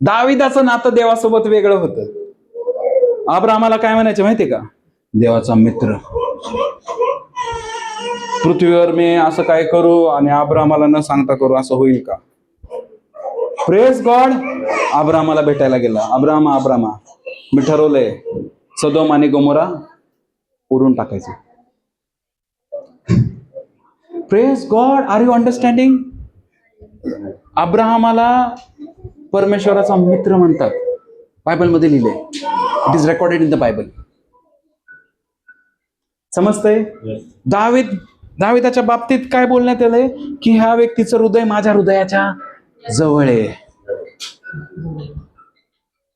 दाविदाचं नातं देवासोबत वेगळं होतं. अब्राहमाला काय म्हणायचे माहितीये का? देवाचा मित्र. पृथ्वीवर मी असं काय करू आणि अब्राहमाला न सांगता करू, असं होईल का? Praise God. अब्राहमाला भेटायला गेला. अब्राहमा, मी ठरवलंय सदोम आणि गोमोरा उडून टाकायचं. Praise God. Are you understanding? अब्राहमाला परमेश्वराचा मित्र म्हणतात. बायबलमध्ये लिहिले. It is recorded in the Bible. समजतंय? दाविदाच्या बाबतीत काय बोलण्यात आलंय की ह्या व्यक्तीचं हृदय माझ्या हृदयाच्या जवळ आहे.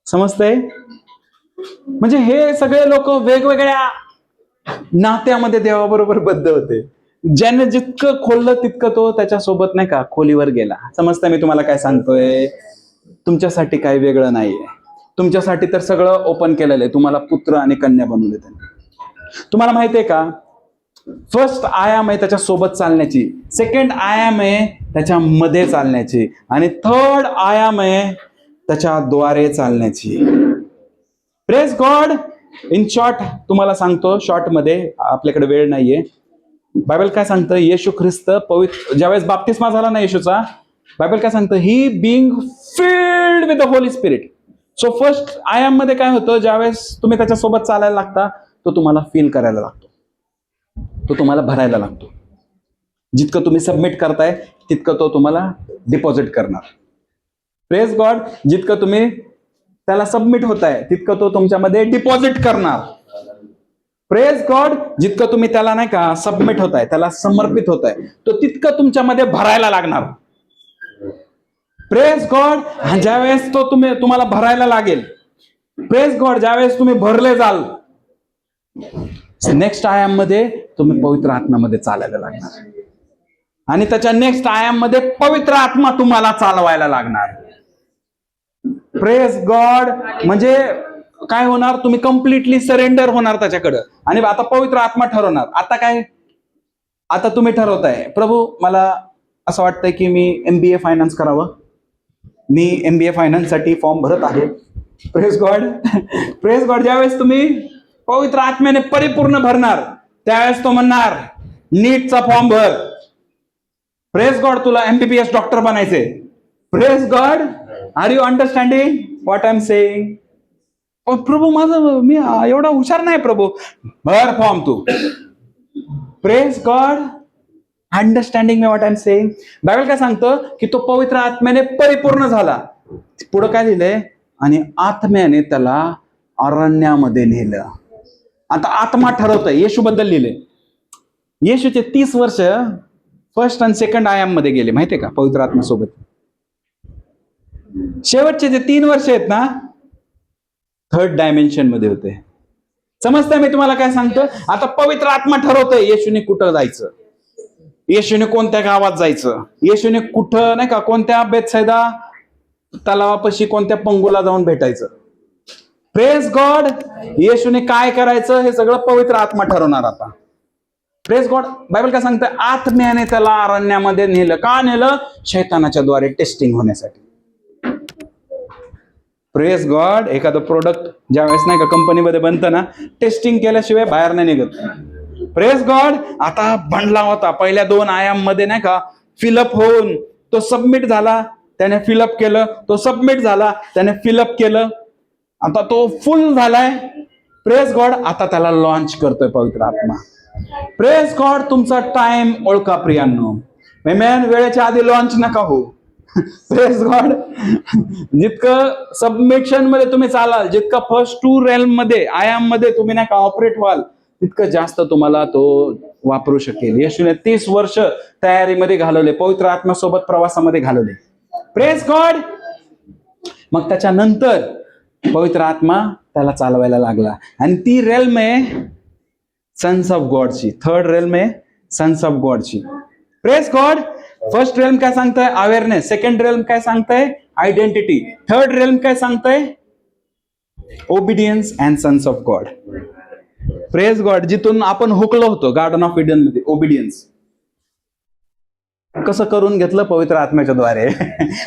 समजतंय? म्हणजे हे सगळे लोक वेगवेगळ्या नात्यामध्ये देवाबरोबर बद्ध होते. ज्याने जितकं खोललं तितकं तो त्याच्यासोबत नाही का खोलीवर गेला. समजतंय मी तुम्हाला काय सांगतोय? तुमच्यासाठी काही वेगळं नाहीये. तुमच्यासाठी तर सगळं ओपन केलेलं आहे. तुम्हाला पुत्र आणि कन्या बनवले त्यांनी. तुम्हाला माहितीये का, फर्स्ट आयाम आहे त्याच्या सोबत चालण्याची, सेकंड आयाम आहे त्याच्यामध्ये चालण्याची, आणि थर्ड आयाम आहे त्याच्याद्वारे चालण्याची. Praise God. इन शॉर्ट तुम्हाला सांगतो, शॉर्ट मध्ये, आपल्याकडे वेळ नाहीये. बायबल काय सांगतं? येशू ख्रिस्त पवित्र ज्यावेळेस बाप्तिस्मा झाला ना येशूचा, बायबल काय सांगतं? He being filled with the Holy Spirit. So first आयाम मध्ये काय होतं? ज्यावेळेस तुम्ही त्याच्यासोबत चालायला लागता, तो तुम्हाला फील करायला लागतो, तो तुम्हाला भरायला लागतो. जितकं तुम्ही सबमिट करताय तितकं तो तुम्हाला डिपॉझिट करणार. Praise God. जितकं तुम्ही त्याला सबमिट होताय तितकं तो तुमच्यामध्ये डिपॉझिट करणार. Praise God. जितकं तुम्ही त्याला नाही का सबमिट होताय, त्याला समर्पित होताय, तो तितकं तुमच्यामध्ये भरायला लागणार. Praise God. ज्यावेळेस तो तुम्हाला भरायला लागेल, प्रेज गॉड, ज्यावेळेस तुम्ही भरले जाल, नेक्स्ट आयाम मध्ये तुम्ही पवित्र आत्म्यामध्ये चालायला लागणार. आणि त्याच्या नेक्स्ट आयाम मध्ये पवित्र आत्मा तुम्हाला चालवायला लागणार. Praise God. म्हणजे काय होणार, तुम्ही कम्प्लिटली सरेंडर होणार त्याच्याकडं. आणि आता पवित्र आत्मा ठरवणार. आता काय, आता तुम्ही ठरवताय, प्रभू मला असं वाटतंय की मी MBA फायनान्स करावं, मी MBA फायनान्स साठी फॉर्म भरत आहे. Praise God. Praise God. ज्यावेळेस तुम्ही पवित्र आत्म्याने परिपूर्ण भरणार, त्यावेळेस तो म्हणणार नीटचा फॉर्म भर. Praise God. तुला MBBS डॉक्टर बनायचे. Praise God. Are you understanding what I am saying? प्रभू माझं, मी एवढा हुशार नाही प्रभू. भर फॉर्म तू. Praise God. Understanding me what I am saying. Bible काय सांगतं की तो पवित्र आत्म्याने परिपूर्ण झाला. पुढं काय लिहिलंय, आणि आत्म्याने त्याला अरण्यामध्ये नेलं. आता आत्मा ठरवतोय. येशू बद्दल लिहिले, येशूचे 30 वर्ष फर्स्ट आणि सेकंड आयाम मध्ये गेले, माहितीये का, पवित्र आत्म्यासोबत. शेवटचे जे 3 वर्ष आहेत ना, थर्ड डायमेन्शन मध्ये होते. समजतंय मी तुम्हाला काय सांगतो? आता पवित्र आत्मा ठरवतोय येशूने कुठं जायचं, येशूने कोणत्या गावात जायचं, येशूने कुठं नाही का, कोणत्या बेतसैदा तलावापाशी कोणत्या पंगूला जाऊन भेटायचं. Praise God. येशूने काय करायचं हे सगळं पवित्र आत्मा ठरवणार आता. Praise God. बायबल काय सांगतं, आत्म्याने त्याला अरण्यामध्ये नेलं. का नेलं? शैतानाच्या द्वारे टेस्टिंग होण्यासाठी. Praise God. एखादं प्रोडक्ट ज्यावेळेस नाही का कंपनीमध्ये बनतं ना, टेस्टिंग केल्याशिवाय बाहेर नाही निघत. Praise God. आता बनला होता पहिल्या 2 आयाम मध्ये नाही का, फिलअप होऊन तो सबमिट झाला, त्याने फिलअप केलं, तो सबमिट झाला, त्याने फिलअप केलं, आता तो फुल झालाय. Praise God. आता त्याला लॉन्च करतोय पवित्र आत्मा. Praise God. तुमचा टाइम ओळखा प्रियांनो. आमेन. वेळेच्या आधी लॉन्च नका हो. Praise God. जितकं सबमिशन मध्ये तुम्ही चालाल, जितकं फर्स्ट 2 रेल्म मध्ये, आयाम मध्ये तुम्ही नाही का ऑपरेट व्हाल, तितकं जास्त तुम्हाला तो वापरू शकेल. येशूने 30 वर्ष तयारीमध्ये घालवले, पवित्र आत्म्यासोबत प्रवासामध्ये घालवले. Praise God. मग त्याच्यानंतर पवित्र आत्मा त्याला चालवायला लागला. आणि ती रेल्म आहे सन्स ऑफ गॉडची. थर्ड रेल्म आहे सन्स ऑफ गॉडची. Praise God. फर्स्ट रेल्म काय सांगताय? अवेअरनेस. सेकंड रेल्म काय सांगताय? आयडेंटिटी. थर्ड रेल्म काय सांगताय? Obedience and sons of God. Praise God. जिथून आपण हुकलो होतो गार्डन ऑफ इडन मध्ये, ओबिडियन्स कसं करून घेतलं? पवित्र आत्म्याच्या द्वारे.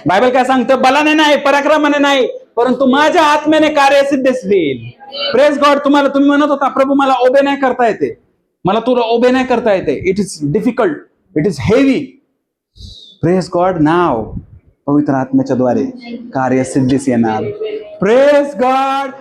बायबल काय सांगतं? बलाने नाही, पराक्रमाने नाही, परंतु माझ्या आत्म्याने कार्यसिद्ध होईल. Praise God. तुम्ही म्हणत होता, प्रभू मला ओबे नाही करता येते, मला तुला ओबे नाही करता येते, it is difficult, it is heavy. Praise God. नाव पवित्र आत्म्याच्या द्वारे कार्यसिद्धीस येणार. Praise God.